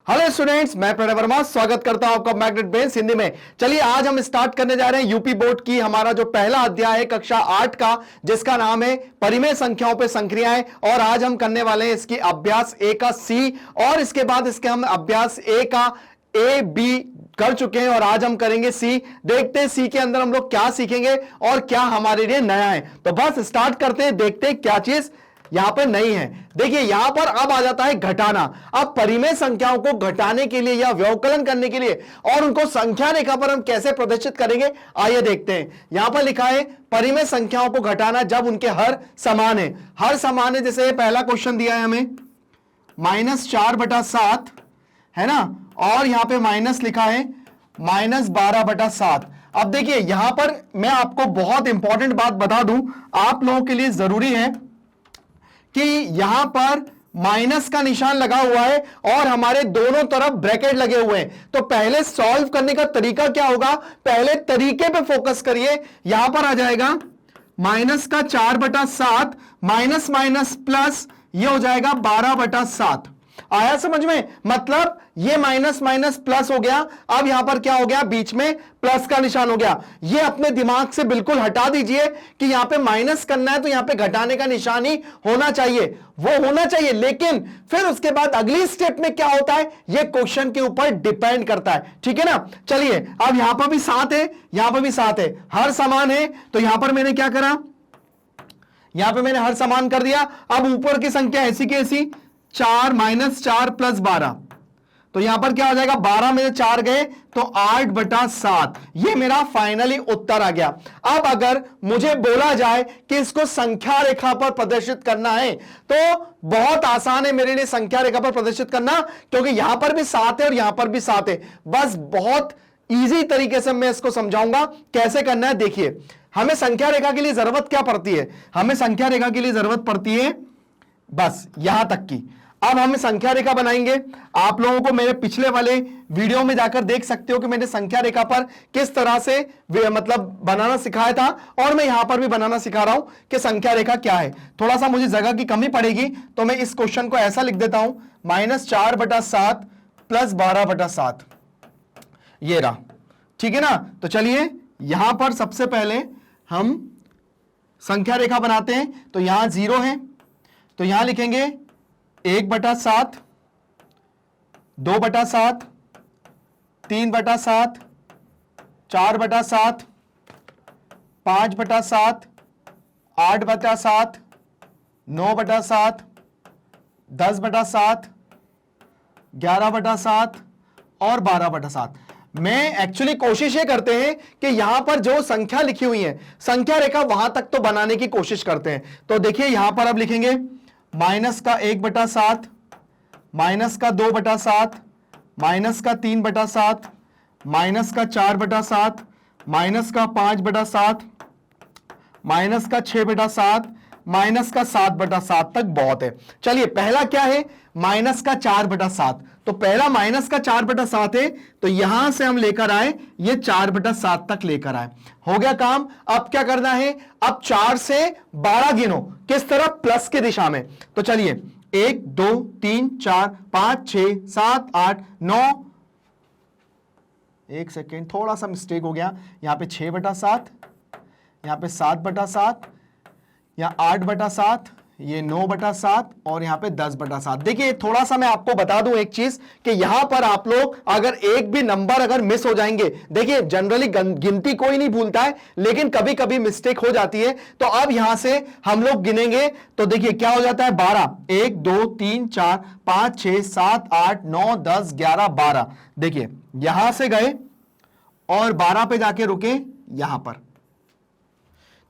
Hello students, मैं प्रणय वर्मा स्वागत करता हूं आपका मैग्नेट ब्रेन्स हिंदी में। चलिए आज हम स्टार्ट करने जा रहे हैं यूपी बोर्ड की हमारा जो पहला अध्याय है कक्षा 8 का, जिसका नाम है परिमेय संख्याओं पे संक्रियाएं। और आज हम करने वाले हैं इसकी अभ्यास ए का सी, और इसके बाद इसके हम अभ्यास ए का ए बी कर चुके हैं और आज हम करेंगे सी। देखते हैं सी के अंदर हम लोग क्या सीखेंगे और क्या हमारे लिए नया है। तो बस स्टार्ट करते हैं, देखते हैं क्या चीज यहां पर नहीं है। देखिए यहां पर अब आ जाता है घटाना। अब परिमेय संख्याओं को घटाने के लिए या व्यवकलन करने के लिए और उनको संख्या रेखा पर हम कैसे प्रदर्शित करेंगे, आइए देखते हैं। यहां पर लिखा है परिमेय संख्याओं को घटाना जब उनके हर समान है। हर समान है, जैसे पहला क्वेश्चन दिया है हमें -4/7 है ना, और यहां पे माइनस लिखा है -12/7। अब देखिए यहां पर मैं आपको बहुत इंपॉर्टेंट बात बता दूं, आप लोगों के लिए जरूरी है कि यहां पर माइनस का निशान लगा हुआ है और हमारे दोनों तरफ ब्रैकेट लगे हुए हैं। तो पहले सॉल्व करने का तरीका क्या होगा, पहले तरीके पे फोकस करिए। यहां पर आ जाएगा -4/7 माइनस माइनस प्लस, ये हो जाएगा 12/7। आया समझ में? मतलब ये माइनस माइनस प्लस हो गया। अब यहां पर क्या हो गया, बीच में प्लस का निशान हो गया। ये अपने दिमाग से बिल्कुल हटा दीजिए कि यहां पे माइनस करना है तो यहां पे घटाने का निशान ही होना चाहिए, वो होना चाहिए। लेकिन फिर उसके बाद अगली स्टेप में क्या होता है, ये क्वेश्चन के ऊपर डिपेंड करता है, ठीक है ना। चलिए अब यहां पर भी 7 है, यहां पर भी 7 है, हर समान है। तो यहां पर मैंने क्या करा, यहां पर मैंने हर समान कर दिया। अब ऊपर की संख्या ऐसी की ऐसी 4 -4 + 12, तो यहां पर क्या हो जाएगा, 12 में 4 गए तो 8/7। ये मेरा फाइनली उत्तर आ गया। अब अगर मुझे बोला जाए कि इसको संख्या रेखा पर प्रदर्शित करना है तो बहुत आसान है मेरे लिए संख्या रेखा पर प्रदर्शित करना, क्योंकि यहां पर भी 7 है और यहां पर भी 7 है। बस बहुत इजी तरीके से मैं इसको समझाऊंगा कैसे करना है। देखिए हमें संख्या रेखा के लिए जरूरत क्या पड़ती है, हमें संख्या रेखा के लिए जरूरत पड़ती है बस यहां तक की। अब हम संख्या रेखा बनाएंगे। आप लोगों को मेरे पिछले वाले वीडियो में जाकर देख सकते हो कि मैंने संख्या रेखा पर किस तरह से मतलब बनाना सिखाया था, और मैं यहां पर भी बनाना सिखा रहा हूं कि संख्या रेखा क्या है। थोड़ा सा मुझे जगह की कमी पड़ेगी तो मैं इस क्वेश्चन को ऐसा लिख देता हूं, -4/7 + 12/7, ये रहा, ठीक है ना। तो चलिए यहां पर सबसे पहले हम संख्या रेखा बनाते हैं। तो यहां 0 है तो यहां लिखेंगे 1/7, 2/7, 3/7, 4/7, 5/7, 8/7, 9/7, 10/7, 11/7 और 12/7। मैं एक्चुअली कोशिश ये करते हैं कि यहां पर जो संख्या लिखी हुई है संख्या रेखा वहां तक तो बनाने की कोशिश करते हैं। तो देखिए यहां पर अब लिखेंगे -1/7, -2/7, -3/7, -4/7, -5/7, -6/7, -7/7 तक बहुत है। चलिए पहला क्या है, -4/7। तो पहला -4/7 है, तो यहां से हम लेकर आए ये 4/7 तक लेकर आए, हो गया काम। अब क्या करना है, अब 4 से 12 गिनो, किस तरफ, प्लस की दिशा में। तो चलिए 1 2 3 4 5 6 7 8 9, एक सेकेंड थोड़ा सा मिस्टेक हो गया, यहां पे 6/7, यहां पे 7/7, यहां 8/7, ये 9/7 और यहां पे 10/7। देखिए थोड़ा सा मैं आपको बता दूं एक चीज कि यहां पर आप लोग अगर एक भी नंबर अगर मिस हो जाएंगे, देखिए जनरली गिनती कोई नहीं भूलता है लेकिन कभी कभी मिस्टेक हो जाती है। तो अब यहां से हम लोग गिनेंगे तो देखिए क्या हो जाता है, 12, 1 2 3 4 5 6 7 8 9 10 11 12। देखिए यहां से गए और 12 पे जाके रुके यहां पर,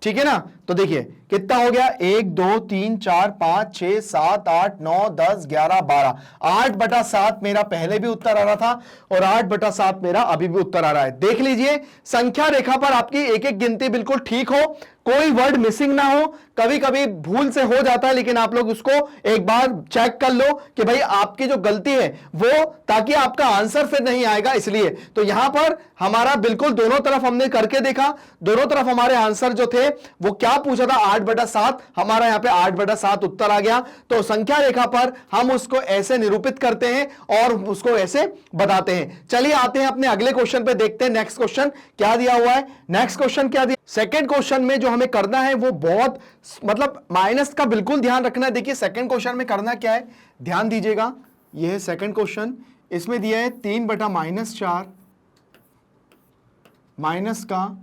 ठीक है ना। तो देखिए कितना हो गया, 1 2 3 4 5 6 7 8 9 10 11 12, 8/7 मेरा पहले भी उत्तर आ रहा था और 8/7 मेरा अभी भी उत्तर आ रहा है। देख लीजिए संख्या रेखा पर आपकी एक एक गिनती बिल्कुल ठीक हो, कोई वर्ड मिसिंग ना हो। कभी कभी भूल से हो जाता है, लेकिन आप लोग उसको एक बार चेक कर लो कि भाई आपकी जो गलती है वो, ताकि आपका आंसर फिर नहीं आएगा इसलिए। तो यहां पर हमारा बिल्कुल दोनों तरफ हमने करके देखा, दोनों तरफ हमारे आंसर जो थे वो क्या पूछा था 8/7, हमारा यहाँ पे 8/7 उत्तर आ गया। तो संख्या रेखा पर हम उसको ऐसे निरूपित करते हैं और उसको ऐसे बताते हैं। चलिए आते हैं अपने अगले क्वेश्चन पे, देखते हैं नेक्स्ट क्वेश्चन क्या दिया हुआ है। नेक्स्ट क्वेश्चन क्या दिया, सेकंड क्वेश्चन में जो हमें करना है वो बहुत मतलब माइनस का बिल्कुल ध्यान रखना है। देखिए सेकंड क्वेश्चन में करना क्या है, ध्यान दीजिएगा। यह है सेकंड क्वेश्चन, इसमें दिया है 3/-4 माइनस का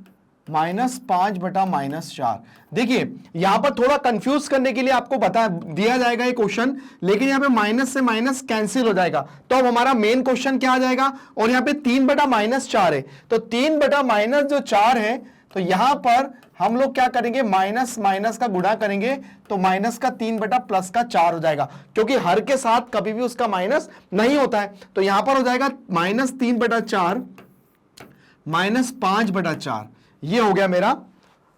-5/-4। देखिए यहां पर थोड़ा कंफ्यूज करने के लिए आपको बता दिया जाएगा ये क्वेश्चन, लेकिन यहां पे माइनस से माइनस कैंसिल हो जाएगा। तो अब हमारा मेन क्वेश्चन क्या आ जाएगा, और यहां पे 3/-4 है, तो 3/-4 है, तो यहां पर हम लोग क्या करेंगे, माइनस माइनस का गुणा करेंगे, तो माइनस का 3/+4 हो जाएगा, क्योंकि हर के साथ कभी भी उसका माइनस नहीं होता है। तो यहां पर हो जाएगा -3/4 -5/4, ये हो गया मेरा,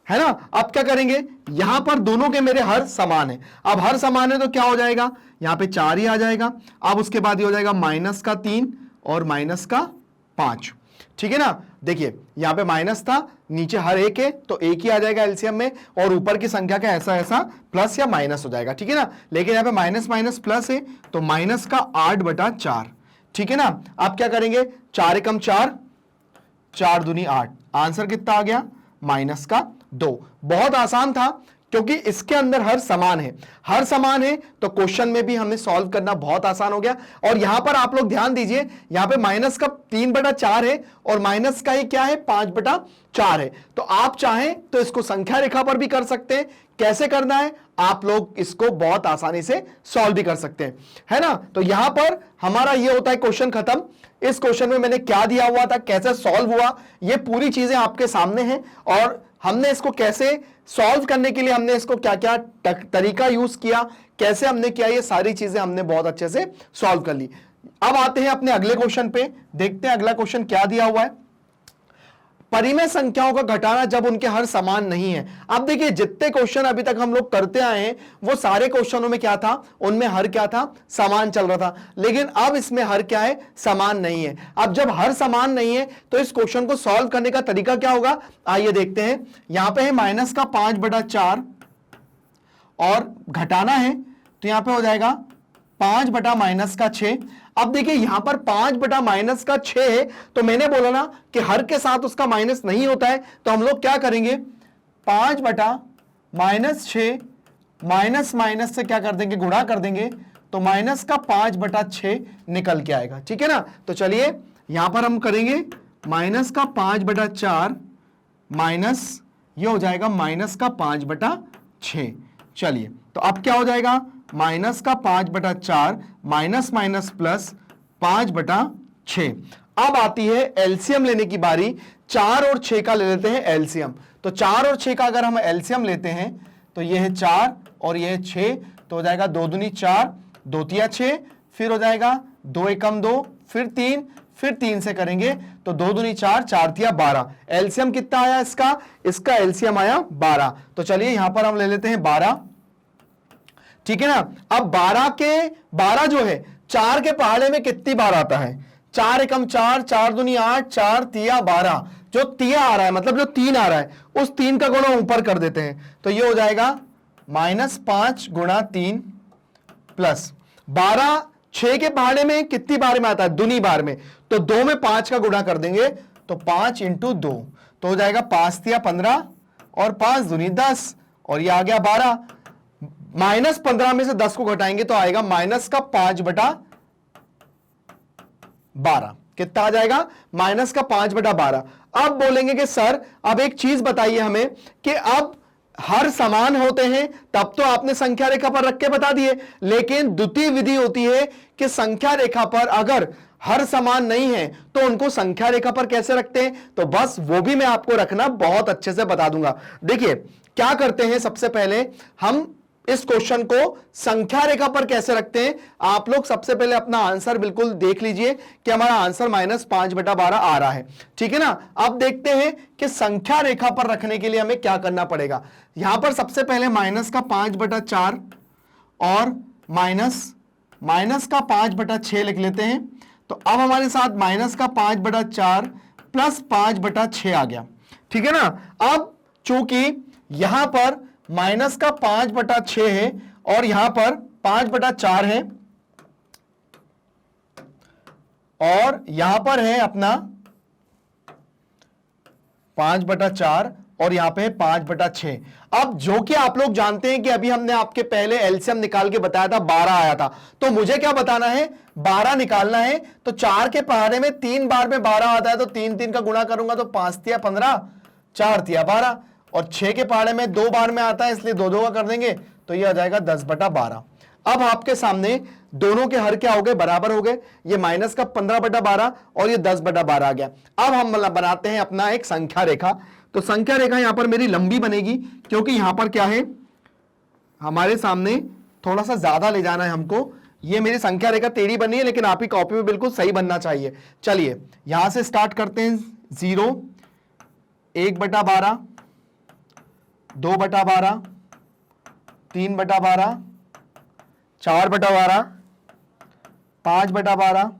है ना। अब क्या करेंगे, यहां पर दोनों के मेरे हर समान है। अब हर समान है तो क्या हो जाएगा, यहां पे 4 ही आ जाएगा। अब उसके बाद ये हो जाएगा -3 और -5, ठीक है ना। देखिए यहां पे माइनस था, नीचे हर एक है तो एक ही आ जाएगा एलसीएम में, और ऊपर की संख्या का ऐसा ऐसा प्लस या माइनस हो जाएगा, ठीक है ना। लेकिन यहां पे माइनस माइनस प्लस है, तो माइनस का 8/4, ठीक है ना। अब क्या करेंगे, 4 एकम 4, 4 दूनी 8, आंसर कितना आ गया, -2। बहुत आसान था, क्योंकि इसके अंदर हर समान है, हर समान है, तो क्वेश्चन में भी हमें सॉल्व करना बहुत आसान हो गया। और यहां पर आप लोग ध्यान दीजिए, यहां पे माइनस का 3/4 है और माइनस का ही क्या है, 5/4 है। तो आप चाहें तो इसको संख्या रेखा पर भी कर सकते हैं। कैसे करना है, आप लोग इसको बहुत आसानी से सॉल्व भी कर सकते हैं, है ना। तो यहां पर हमारा ये होता है क्वेश्चन खत्म। इस क्वेश्चन में मैंने क्या दिया हुआ था, कैसे सॉल्व हुआ, ये पूरी चीजें आपके सामने हैं, और हमने इसको कैसे सॉल्व करने के लिए हमने इसको क्या क्या तरीका यूज किया, कैसे हमने किया, ये सारी चीजें हमने बहुत अच्छे से सॉल्व कर ली। अब आते हैं अपने अगले क्वेश्चन पे, देखते हैं अगला क्वेश्चन क्या दिया हुआ है। परिमेय संख्याओं का घटाना जब उनके हर समान नहीं है। अब देखिए जितने क्वेश्चन अभी तक हम लोग करते आए हैं, वो सारे क्वेश्चनों में क्या था, उनमें हर क्या था, समान चल रहा था। लेकिन अब इसमें हर क्या है, समान नहीं है। अब जब हर समान नहीं है, तो इस क्वेश्चन को सॉल्व करने का तरीका क्या होगा, आइए देखते हैं। यहां पे है -5/4 और घटाना है, तो यहां पे हो जाएगा 5/-6। अब देखिए यहां पर 5/-6 है, तो मैंने बोला ना कि हर के साथ उसका माइनस नहीं होता है, तो हम लोग क्या करेंगे, 5/-6 माइनस माइनस से क्या कर देंगे, गुणा कर देंगे, तो माइनस का 5/6 निकल के आएगा, ठीक है ना। तो चलिए यहां पर हम करेंगे माइनस का 5/4 माइनस, ये हो जाएगा माइनस का 5/6। चलिए तो अब क्या हो जाएगा, माइनस का 5/4 माइनस माइनस प्लस 5/6। अब आती है एलसीएम लेने की बारी। 4 और 6 का ले लेते हैं एलसीएम। तो 4 और 6 का अगर हम एलसीएम लेते हैं, तो ये है 4 और ये है 6, तो हो जाएगा 2 दूनी 4, 2 तिया 6, फिर हो जाएगा 2 एकम 2, फिर 3, फिर 3 से करेंगे तो 2 दूनी 4, 4 तिया 12। एलसीएम कितना आया इसका, इसका एलसीएम आया 12। तो चलिए यहां पर हम ले लेते हैं 12, ठीक है ना। अब 12 जो है, 4 के पहाड़े में कितनी बार आता है, 4 एकम 4, 4 दूनी 8, 4 तिया 12। जो तिया आ रहा है, मतलब जो 3 आ रहा है, उस 3 का गुणा ऊपर कर देते हैं, तो ये हो जाएगा -5 × 3 प्लस 12। 6 के पहाड़े में कितनी बार में आता है, दुनी बार में, तो 2 में 5 का गुणा कर देंगे, तो 5 × 2, तो हो जाएगा 5 तिया 15 और 5 दूनी 10, और ये आ गया 12। -15 में से 10 को घटाएंगे तो आएगा माइनस का 5/12। कितना आ जाएगा, माइनस का 5/12। अब बोलेंगे कि सर अब एक चीज बताइए हमें कि अब हर समान होते हैं, तब तो आपने संख्या रेखा पर रख के बता दिए, लेकिन द्वितीय विधि होती है कि संख्या रेखा पर अगर हर समान नहीं है तो उनको संख्या रेखा पर कैसे रखते हैं, तो बस वो भी मैं आपको रखना बहुत अच्छे से बता दूंगा। देखिए क्या करते हैं, सबसे पहले हम इस क्वेश्चन को संख्या रेखा पर कैसे रखते हैं। आप लोग सबसे पहले अपना आंसर बिल्कुल देख लीजिए कि हमारा आंसर -5/12 आ रहा है, ठीक है ना। अब देखते हैं कि संख्या रेखा पर रखने के लिए हमें क्या करना पड़ेगा। यहां पर सबसे पहले माइनस का 5/4 और माइनस का 5/6 लिख लेते हैं। तो अब हमारे साथ माइनस का 5/4 प्लस 5/6 आ गया, ठीक है ना। अब चूंकि यहां पर माइनस का 5/6 है और यहां पर 5/4 है और यहां पर है अपना 5/4 और यहां पे 5/6। अब जो कि आप लोग जानते हैं कि अभी हमने आपके पहले एलसीएम निकाल के बताया था 12 आया था, तो मुझे क्या बताना है, 12 निकालना है। तो 4 के पहाड़े में 3 बार में 12 आता है, तो 3 का गुणा करूंगा तो 5 तिया 15, 4 तिया 12 और 6 के पहाड़े में 2 बार में आता है, इसलिए 2 का कर देंगे तो ये आ जाएगा 10/12। अब आपके सामने दोनों के हर क्या हो गए, बराबर हो गए। ये माइनस का 15/12 और ये 10/12 आ गया। अब हम बनाते हैं अपना एक संख्या रेखा। तो संख्या रेखा यहां पर मेरी लंबी बनेगी, क्योंकि यहां पर क्या है, हमारे सामने थोड़ा सा ज्यादा ले जाना है हमको। ये मेरी संख्या रेखा टेढ़ी बनी है, लेकिन आपकी कॉपी में बिल्कुल सही बनना चाहिए। चलिए यहां से स्टार्ट करते हैं। 0, 1/12, 2/12, 3/12, 4/12, 5/12,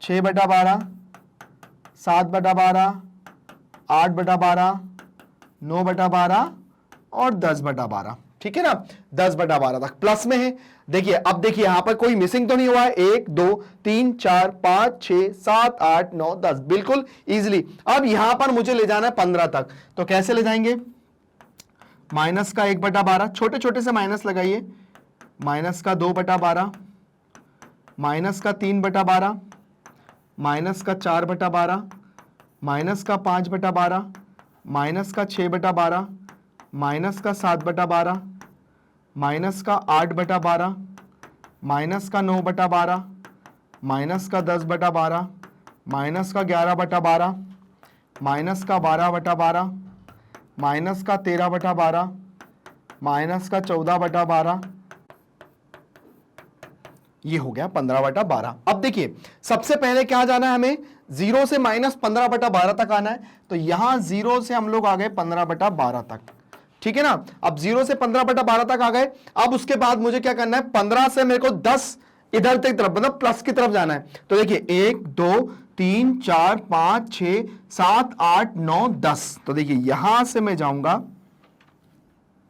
6/12, 7/12, 8/12, 9/12 और 10/12। ठीक है ना, 10/12 तक प्लस में है। देखिए अब देखिए यहां पर कोई मिसिंग तो नहीं हुआ है। 1 2 3 4 5 6 7 8 9 10, बिल्कुल इजीली। अब यहां पर मुझे ले जाना है 15 तक, तो कैसे ले जाएंगे, माइनस का 1/12, छोटे छोटे से माइनस लगाइए, माइनस का 2/12, माइनस का 3/12, माइनस का 4/12, माइनस का 5/12, माइनस का 6/12, माइनस का 7/12, माइनस का 8/12, माइनस का 9/12, माइनस का 10/12, माइनस का 11/12, माइनस का 12/12, माइनस का 13/12, माइनस का 14/12, ये हो गया 15/12। अब देखिए सबसे पहले क्या जाना है हमें, 0 से माइनस 15/12 तक आना है। तो यहां 0 से हम लोग आ गए 15/12 तक। ठीक है ना, अब 0 से 15/12 तक आ गए। अब उसके बाद मुझे क्या करना है, 15 से मेरे को 10 इधर तक तरफ, मतलब प्लस की तरफ जाना है। तो देखिए 1 2 3 4 5 6 7 8 9 10। तो देखिए यहां से मैं जाऊंगा,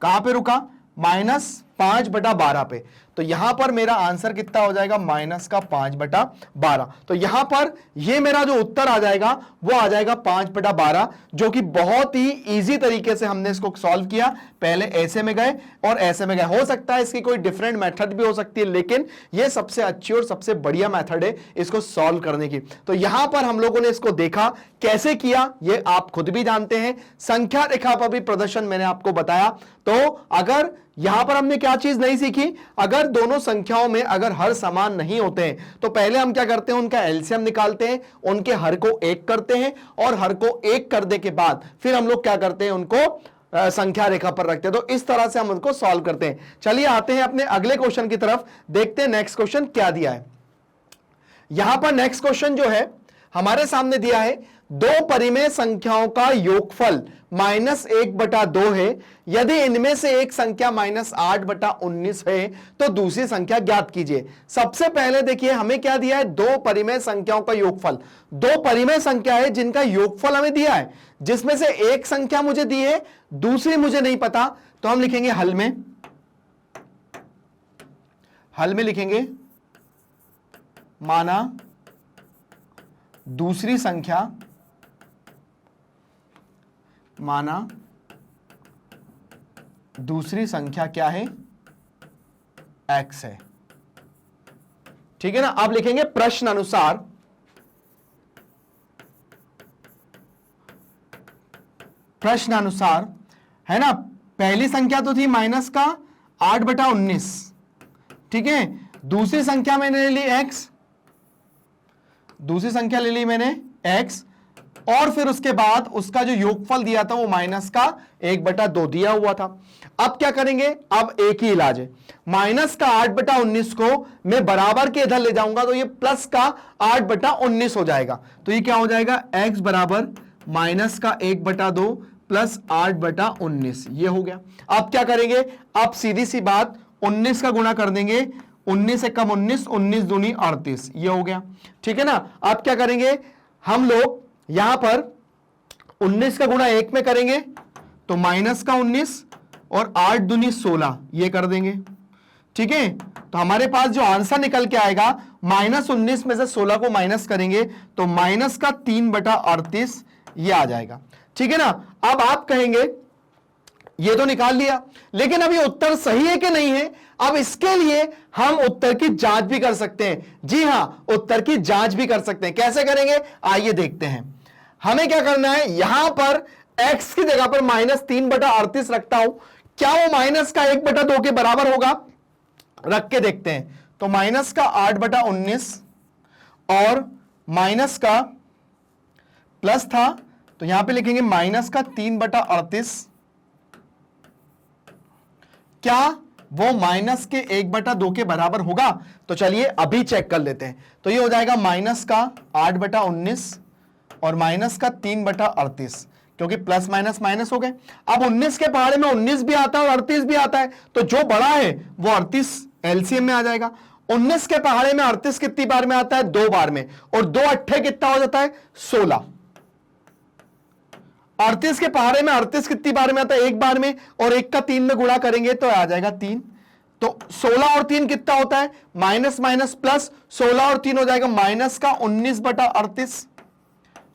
कहां पे रुका, -5/12 पे। तो यहां पर मेरा आंसर कितना हो जाएगा, माइनस का 5/12। तो यहां पर ये मेरा जो उत्तर आ जाएगा वो आ जाएगा 5/12, जो कि बहुत ही इजी तरीके से हमने इसको सॉल्व किया। पहले ऐसे में गए और ऐसे में गए। हो सकता है इसकी कोई डिफरेंट मेथड भी हो सकती है, लेकिन ये सबसे अच्छी और सबसे बढ़िया मेथड है इसको सॉल्व करने की। तो यहां पर हम लोगों ने इसको देखा, कैसे किया ये आप खुद भी जानते हैं। संख्या रेखा पर भी प्रदर्शन मैंने आपको बताया। तो अगर यहां पर हमने क्या चीज नहीं सीखी, अगर दोनों संख्याओं में अगर हर समान नहीं होते हैं तो पहले हम क्या करते हैं, उनका एलसीएम निकालते हैं, उनके हर को 1 करते हैं और हर को 1 करने के बाद फिर हम लोग क्या करते हैं, उनको संख्या रेखा पर रखते हैं। तो इस तरह से हम उनको सॉल्व करते हैं। चलिए आते हैं अपने अगले क्वेश्चन की तरफ, देखते हैं नेक्स्ट क्वेश्चन क्या दिया है। यहां पर नेक्स्ट क्वेश्चन जो है हमारे सामने दिया है, दो परिमेय संख्याओं का योगफल -1/2 है। यदि इनमें से एक संख्या -8/19 है तो दूसरी संख्या ज्ञात कीजिए। सबसे पहले देखिए हमें क्या दिया है, दो परिमेय संख्याओं का योगफल। दो परिमेय संख्या है जिनका योगफल हमें दिया है, जिसमें से एक संख्या मुझे दी है, दूसरी मुझे नहीं पता। तो हम लिखेंगे हल में लिखेंगे, माना दूसरी संख्या क्या है, x है। ठीक है ना। अब लिखेंगे प्रश्न अनुसार, है ना। पहली संख्या तो थी माइनस का 8/19, ठीक है। दूसरी संख्या मैंने ले ली x, दूसरी संख्या ले ली मैंने x, और फिर उसके बाद उसका जो योगफल दिया था वो माइनस का 1/2 दिया हुआ था। अब क्या करेंगे, अब एक ही इलाज है, माइनस का 8/19 को मैं बराबर के इधर ले जाऊंगा तो ये प्लस का 8/19 हो जाएगा। तो ये क्या हो जाएगा, x बराबर माइनस का 1/2 प्लस 8/19, ये हो गया। अब क्या करेंगे, अब सीधी सी बात 19 का गुणा कर देंगे, 19 से कम 19, 19 दूनी 38, ये हो गया। ठीक है ना। अब क्या करेंगे हम लोग, यहां पर 19 का गुणा 1 में करेंगे तो माइनस का 19 और 8 दूनी 16, ये कर देंगे। ठीक है, तो हमारे पास जो आंसर निकल के आएगा -19 में से 16 को माइनस करेंगे तो माइनस का 3/38 ये आ जाएगा। ठीक है ना। अब आप कहेंगे ये तो निकाल लिया, लेकिन अब ये उत्तर सही है कि नहीं है। अब इसके लिए हम उत्तर की जांच भी कर सकते हैं। जी हां, उत्तर की जांच भी कर सकते हैं। कैसे करेंगे आइए देखते हैं। हमें क्या करना है, यहां पर x की जगह पर -3/38 रखता हूं, क्या वो माइनस का 1/2 के बराबर होगा? रख के देखते हैं। तो माइनस का 8/19 और माइनस का प्लस था, तो यहां पे लिखेंगे माइनस का 3/38। क्या वो माइनस के 1/2 के बराबर होगा? तो चलिए अभी चेक कर लेते हैं। तो ये हो जाएगा माइनस का 8/19 और माइनस का 3/38, क्योंकि प्लस माइनस माइनस हो गए। अब 19 के पहाड़े में 19 भी आता है और 38 भी आता है, तो जो बड़ा है वो 38 एलसीएम में आ जाएगा। 19 के पहाड़े में 38 कितनी बार में आता है? 2 बार में, और 2 अट्ठे कितना हो जाता है? 16। 38 के पहाड़े में 38 कितनी बार में आता है? 1 बार में, और 1 का 3 में गुणा करेंगे तो आ जाएगा 3। तो 16 और 3 कितना होता है? माइनस माइनस प्लस, 16 और 3 हो जाएगा माइनस का 19/38।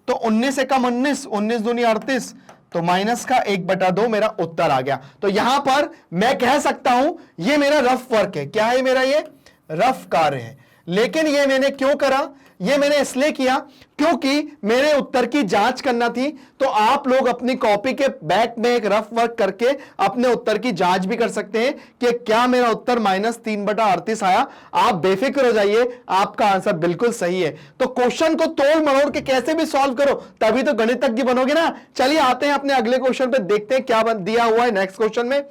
तो 19 एकम 19, 19 दूनी 38, तो माइनस का 1/2 मेरा उत्तर आ गया। तो यहां पर मैं कह सकता हूं ये मेरा रफ वर्क है। क्या है मेरा? ये रफ कार्य है। लेकिन ये मैंने क्यों करा? ये मैंने इसलिए किया क्योंकि मेरे उत्तर की जांच करना थी। तो आप लोग अपनी कॉपी के बैक में एक रफ वर्क करके अपने उत्तर की जांच भी कर सकते हैं कि क्या मेरा उत्तर -3/38 आया। आप बेफिक्र हो जाइए, आपका आंसर बिल्कुल सही है। तो क्वेश्चन को तोड़ मरोड़ के कैसे भी सॉल्व करो, तभी तो गणितज्ञ बनोगे ना। चलिए आते हैं अपने अगले क्वेश्चन पे, देखते हैं क्या दिया हुआ है नेक्स्ट क्वेश्चन में।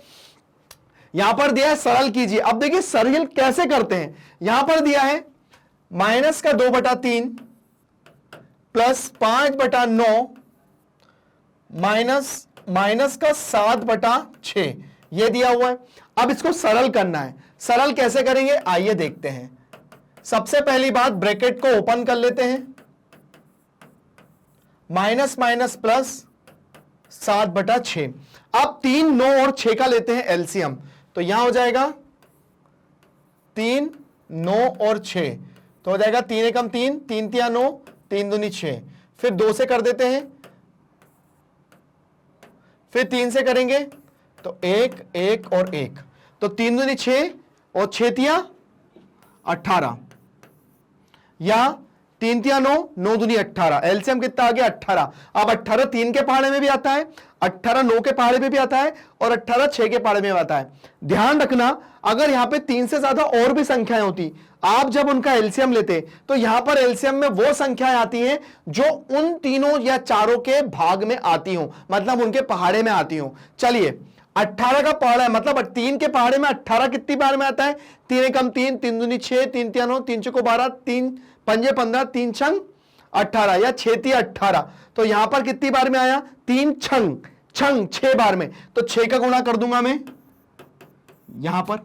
यहां पर दिया है सरल कीजिए। अब देखिए सरल कैसे करते हैं। यहां पर दिया है माइनस का 2/3 प्लस 5/9 माइनस का 7/6, यह दिया हुआ है। अब इसको सरल करना है। सरल कैसे करेंगे आइए देखते हैं। सबसे पहली बात, ब्रैकेट को ओपन कर लेते हैं, माइनस माइनस प्लस 7/6। अब 3, 9 और 6 का लेते हैं एलसीएम, तो यहां हो जाएगा 3, 9 और 6, तो हो जाएगा 3 एकम 3, 3 तिया 9, 3 दूनी 6। फिर 2 से कर देते हैं, फिर 3 से करेंगे तो 1, 1 और 1, तो 3 दूनी 6 और 6 तिया 18, या 3 तिया 9, 9 दूनी 18, एलसीएम कितना आ गया? 18। अब 18 3 के पहाड़े में भी आता है, 18 9 के पहाड़े में भी आता है, और 18 6 के पहाड़े में आता है। ध्यान रखना, अगर यहां पे 3 से ज्यादा और भी संख्याएं होती, आप जब उनका एलसीएम लेते तो यहां पर एलसीएम में वो संख्याएं आती हैं जो उन तीनों या चारों के भाग में आती हो, मतलब उनके पहाड़े में आती हो। चलिए 18 का पहाड़ा है, मतलब 3 के पहाड़े में 18 कितनी बार में आता है? 3 एकम 3, 3 दूनी 6, 3 तिया 9, 3 चौको 12, 3 पंजे 15, 3 छंग 18, या 6 तिया 18। तो यहां पर कितनी बार में आया? 3 छंग 6 बार में, तो 6 का गुणा कर दूंगा मैं यहां पर।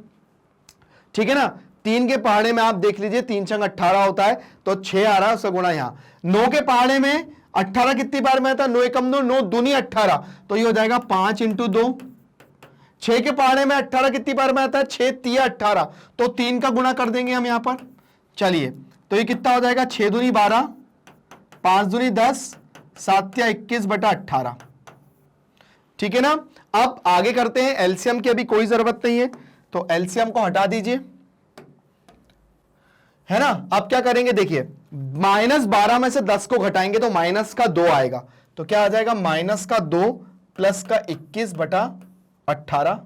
ठीक है ना। 3 के पहाड़े में आप देख लीजिए 3 छंग 18 होता है, तो 6 आ रहा है, उसका गुणा यहां। 9 के पहाड़े में 18 कितनी बार में आता है? 9 एकम 9, 9 दूनी 18, तो ये हो जाएगा 5 × 2। 6 के पहाड़े में 18 कितनी बार में आता है? 6 तिया 18, तो 3 का गुणा कर देंगे हम यहां पर। चलिए, तो ये कितना हो जाएगा? 6 दूनी 12, 5 दूनी 10, 7 तिया 21/18। ठीक है ना। अब आगे करते हैं। एलसीएम की अभी कोई जरूरत नहीं है, तो एलसीएम को हटा दीजिए, है ना। अब क्या करेंगे देखिए, -12 में से 10 को घटाएंगे तो माइनस का 2 आएगा, तो क्या आ जाएगा? माइनस का 2 प्लस का 21/18,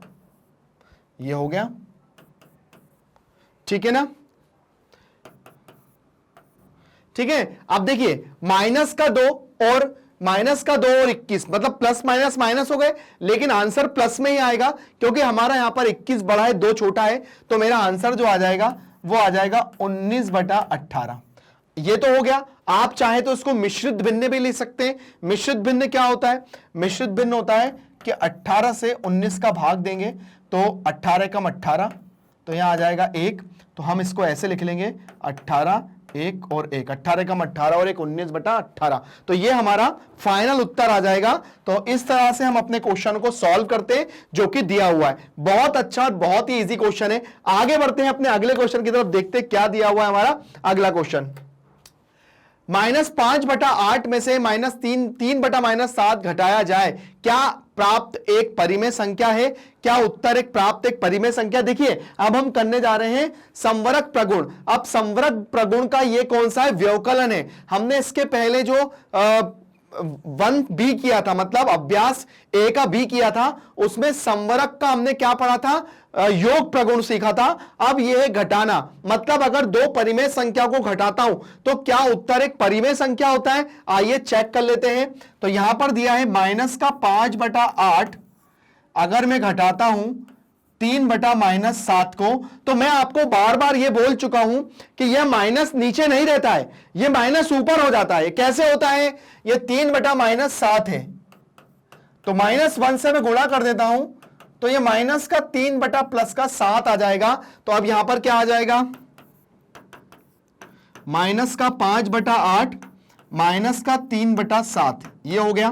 ये हो गया। ठीक है ना। ठीक है। अब देखिए माइनस का 2 और और 21, मतलब प्लस माइनस माइनस हो गए, लेकिन आंसर प्लस में ही आएगा क्योंकि हमारा यहां पर 21 बड़ा है, 2 छोटा है, तो मेरा आंसर जो आ जाएगा वो आ जाएगा 19/18। ये तो हो गया। आप चाहे तो इसको मिश्रित भिन्न भी ले सकते हैं। मिश्रित भिन्न क्या होता है? मिश्रित भिन्न होता है कि 18 से 19 का भाग देंगे तो 18 एकम 18, तो यहां आ जाएगा 1, तो हम इसको ऐसे लिख लेंगे 18 एक और एक, 18 कम 18 और एक 19/18। तो ये हमारा फाइनल उत्तर आ जाएगा। तो इस तरह से हम अपने क्वेश्चन को सॉल्व करते हैं जो कि दिया हुआ है। बहुत अच्छा और बहुत ही इजी क्वेश्चन है। आगे बढ़ते हैं अपने अगले क्वेश्चन की तरफ, देखते हैं क्या दिया हुआ है हमारा अगला क्वेश्चन। -5/8 में से -3/-7 घटाया जाए, क्या प्राप्त एक परिमेय संख्या है? क्या उत्तर एक प्राप्त एक परिमेय संख्या? देखिए अब हम करने जा रहे हैं संवरक प्रगुण। अब संवरक प्रगुण का ये कौन सा है? व्यवकलन है। हमने इसके पहले जो 1B किया था, मतलब अभ्यास A का B किया था, उसमें संवरक का हमने क्या पढ़ा था? योग प्रगुण सीखा था। अब यह है घटाना, मतलब अगर दो परिमेय संख्या को घटाता हूं तो क्या उत्तर एक परिमेय संख्या होता है? आइए चेक कर लेते हैं। तो यहां पर दिया है -5/8 अगर मैं घटाता हूं 3/-7 को, तो मैं आपको बार बार यह बोल चुका हूं कि यह माइनस नीचे नहीं रहता है, यह माइनस ऊपर हो जाता है। कैसे होता है? यह 3/-7 है, तो -1 से मैं गुणा कर देता हूं, तो यह माइनस का 3/+7 आ जाएगा। तो अब यहां पर क्या आ जाएगा? -5/8 -3/7, यह हो गया।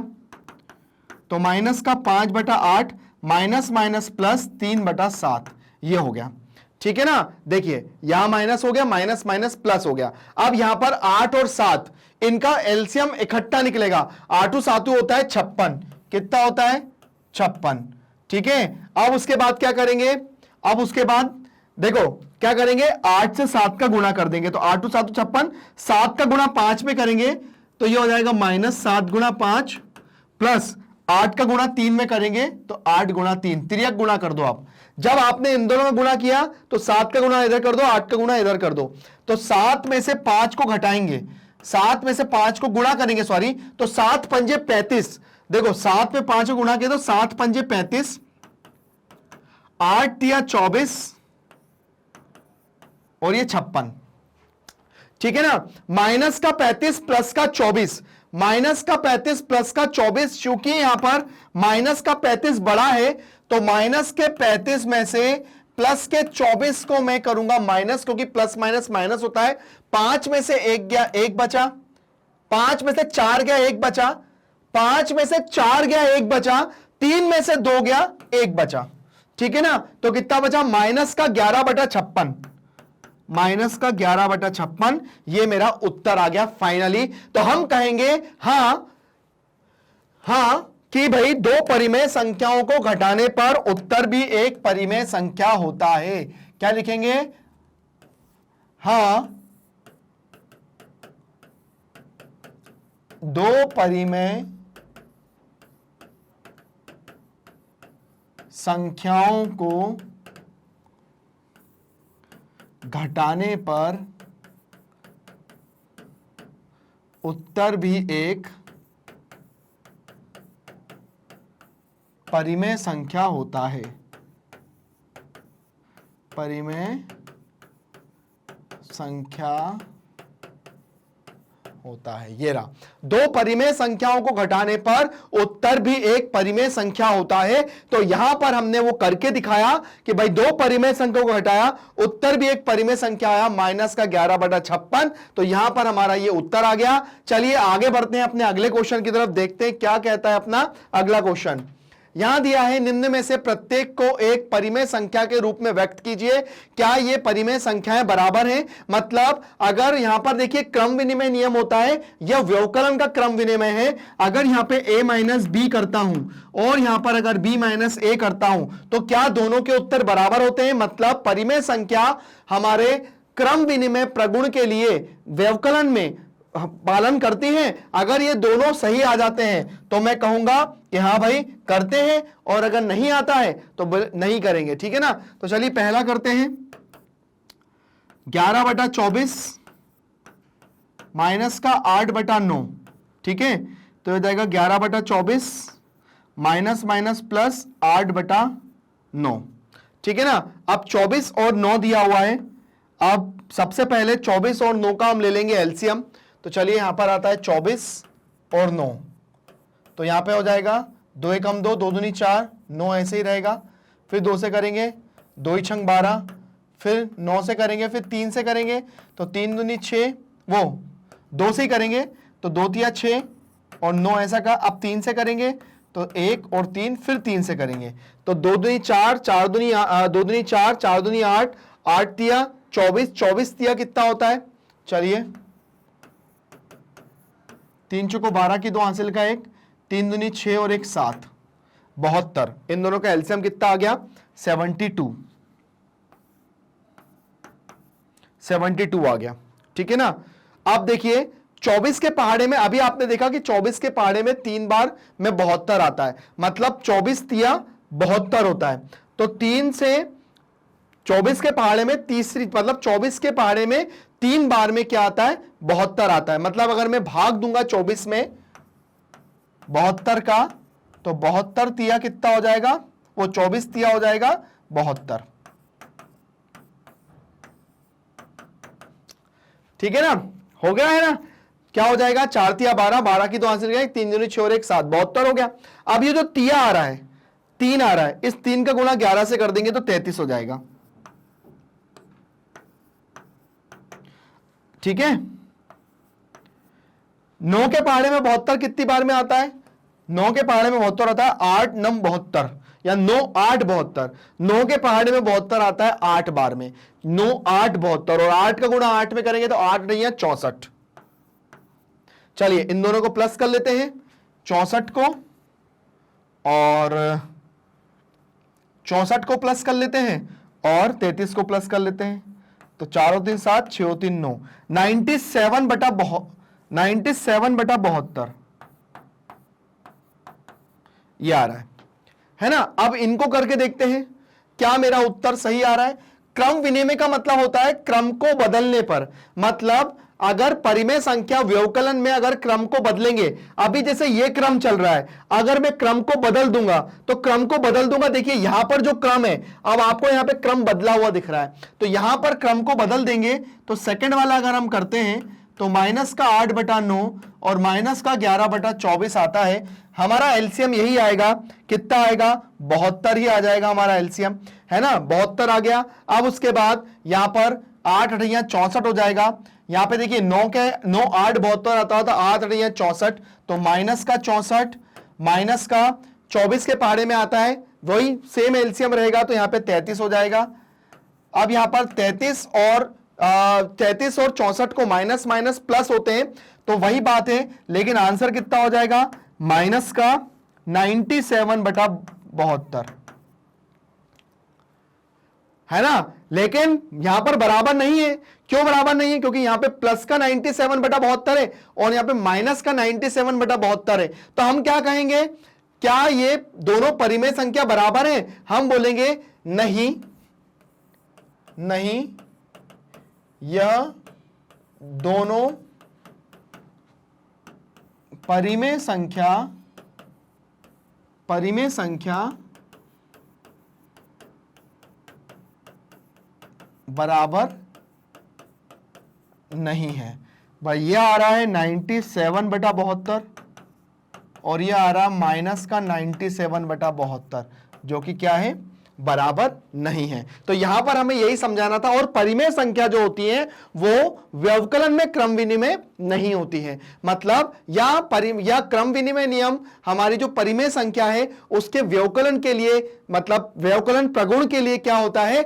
तो -5/8 माइनस प्लस 3/7, यह हो गया। ठीक है ना? देखिए यहां माइनस हो गया, माइनस प्लस हो गया। अब यहां पर 8 और 7 इनका एलसीएम इकट्ठा निकलेगा। 8 7 होता है 56। कितना होता है? 56। ठीक है। अब उसके बाद क्या करेंगे? अब उसके बाद देखो क्या करेंगे? 8 से 7 का गुणा कर देंगे, तो 8 7 56, 7 का गुणा 5 में करेंगे तो ये हो जाएगा -7 गुणा 5 प्लस 8 का गुणा 3 में करेंगे तो 8 गुणा 3, तिर्यक गुणा कर दो आप। जब आपने इन दोनों में गुणा किया तो 7 का गुणा इधर कर दो, 8 का गुणा इधर कर दो, तो 7 में से 5 को घटाएंगे, 7 में से 5 को गुणा करेंगे, सॉरी, तो 7 पंजे 35। देखो 7 में 5 को गुणा किया तो 7 पंजे 35, 8 या 24 और ये 56। ठीक है ना? माइनस का 35 प्लस का 24, माइनस का 35 प्लस का 24, चूंकि यहां पर माइनस का 35 बड़ा है तो माइनस के 35 में से प्लस के 24 को मैं करूंगा माइनस, क्योंकि प्लस माइनस माइनस होता है। 5 में से 1 गया, 1 बचा, 5 में से 4 गया, 1 बचा, 5 में से 4 गया, 1 बचा, 3 में से 2 गया, 1 बचा। ठीक है ना? तो कितना बचा? -11/56, -11/56, ये मेरा उत्तर आ गया फाइनली। तो हम कहेंगे हां कि भाई दो परिमेय संख्याओं को घटाने पर उत्तर भी एक परिमेय संख्या होता है। क्या लिखेंगे? हां, दो परिमेय संख्याओं को घटाने पर उत्तर भी एक परिमेय संख्या होता है। परिमेय संख्या होता है। ये रहा, दो परिमेय संख्याओं को घटाने पर उत्तर भी एक परिमेय संख्या होता है। तो यहां पर हमने वो करके दिखाया कि भाई दो परिमेय संख्याओं को घटाया, उत्तर भी एक परिमेय संख्या आया, -11/56। तो यहां पर हमारा ये उत्तर आ गया। चलिए आगे बढ़ते हैं अपने अगले क्वेश्चन की तरफ, देखते हैं क्या कहता है अपना अगला क्वेश्चन। यहां दिया है निम्न में से प्रत्येक को एक परिमेय संख्या के रूप में व्यक्त कीजिए। क्या ये परिमेय संख्याएं बराबर हैं? मतलब अगर यहां पर देखिए क्रम विनिमय नियम होता है, यह व्यवकलन का क्रम विनिमय है। अगर यहां पे a - b करता हूं और यहां पर अगर b - a करता हूं तो क्या दोनों के उत्तर बराबर होते हैं? मतलब परिमेय संख्या हमारे क्रम विनिमय प्रगुण के लिए व्यवकलन में पालन करती हैं। अगर ये दोनों सही आ जाते हैं तो मैं कहूंगा कि हाँ भाई करते हैं, और अगर नहीं आता है तो नहीं करेंगे। ठीक है ना? तो चलिए पहला करते हैं, 11/24 माइनस का 8/9। ठीक है, तो ये जाएगा 11/24 माइनस माइनस प्लस 8/9। ठीक है ना? अब 24 और 9 दिया हुआ है। अब सबसे पहले 24 और 9 का हम ले लेंगे एलसीएम। तो चलिए यहां पर आता है 24 और 9, तो यहां पे हो जाएगा 2 एकम 2, 2 दूनी 4, 9 ऐसे ही रहेगा। फिर 2 से करेंगे, 2 ही छंग 12, फिर 9 से करेंगे, फिर 3 से करेंगे तो 3 दूनी 6, वो 2 से ही करेंगे तो 2 तिया 6 और 9 ऐसा का। अब 3 से करेंगे तो 1 और 3, फिर 3 से करेंगे तो 2 दूनी 4, 4 दूनी 2 दूनी 4, 4 दूनी 8, 8 तिया 24, 24 तिया कितना होता है, चलिए 3 चौको 12 की 2 हासिल का 1, 3 दूनी 6 और 1 7, 72। इन दोनों का एलसीएम कितना आ गया, 72, 72 आ गया, ठीक है ना। अब देखिए 24 के पहाड़े में, अभी आपने देखा कि 24 के पहाड़े में 3 बार में 72 आता है, मतलब 24 तिया 72 होता है। तो 3 से 24 के पहाड़े में तीसरी, मतलब 24 के पहाड़े में 3 बार में क्या आता है, 72 आता है। मतलब अगर मैं भाग दूंगा 24 में 72 का, तो 72 तिया कितना हो जाएगा, वो 24 तिया हो जाएगा 72, ठीक है ना, हो गया है ना। क्या हो जाएगा, 4 तिया 12, 12 की 2 हासिल गए, 3 दूनी 6 और 1 7, 72 हो गया। अब ये जो तिया आ रहा है, 3 आ रहा है, इस 3 का गुणा 11 से कर देंगे तो 33 हो जाएगा, ठीक है। 9 के पहाड़े में 72 कितनी बार में आता है, 9 के पहाड़े में 72 आता है 8 9 72, या 9 8 72। 9 के पहाड़े में 72 आता है 8 बार में, 9 8 72, और 8 का गुणा 8 में करेंगे तो 8 नहीं है 64। चलिए इन दोनों को प्लस कर लेते हैं, 64 को और 64 को प्लस कर लेते हैं और 33 को प्लस कर लेते हैं, तो 4 और 3 7, 6 और 3 9, 97 बटा 72 ये आ रहा है ना। अब इनको करके देखते हैं क्या मेरा उत्तर सही आ रहा है। क्रम विनिमय का मतलब होता है क्रम को बदलने पर, मतलब अगर परिमेय संख्या व्यवकलन में अगर क्रम को बदलेंगे, अभी जैसे ये क्रम चल रहा है, अगर मैं क्रम को बदल दूंगा तो क्रम को बदल दूंगा, देखिए यहां पर जो क्रम है, अब आपको यहां पे क्रम बदला हुआ दिख रहा है, तो यहां पर क्रम को बदल देंगे तो सेकंड वाला अगर हम करते हैं तो माइनस का 8 बटा 9 और माइनस का 11 बटा 24 आता है। हमारा एलसीएम यही आएगा, कितना आएगा, 72 ही आ जाएगा हमारा एलसीएम, है ना, 72 आ गया। अब उसके बाद यहां पर 8 अठैया 64 हो जाएगा। यहां पे देखिए 9 8 72 आता था, 8 अठैया 64, तो माइनस का 64 माइनस का 24 के पहाड़े में आता है, वही सेम एलसीएम रहेगा, तो यहां पे 33 हो जाएगा। अब यहां पर 33 और 64 को माइनस माइनस प्लस होते हैं, तो वही बात है, लेकिन आंसर कितना हो जाएगा, माइनस का 97 बटा 72, है ना। लेकिन यहां पर बराबर नहीं है, क्यों बराबर नहीं है, क्योंकि यहां पे प्लस का 97 बटा 72 है और यहां पे माइनस का 97 बटा 72 है। तो हम क्या कहेंगे, क्या ये दोनों परिमेय संख्या बराबर है, हम बोलेंगे नहीं, नहीं, यह दोनों परिमेय संख्या बराबर नहीं है। भाई ये आ रहा है 97 बटा 72 और ये आ रहा माइनस का 97 बटा 72, जो कि क्या है, बराबर नहीं है। तो यहां पर हमें यही समझाना था। और परिमेय संख्या जो होती है वो व्यवकलन में क्रम विनिमय नहीं होती है, मतलब या क्रम विनिमय नियम हमारी जो परिमेय संख्या है उसके व्यवकलन के लिए, मतलब व्यवकलन प्रगुण के लिए क्या होता है,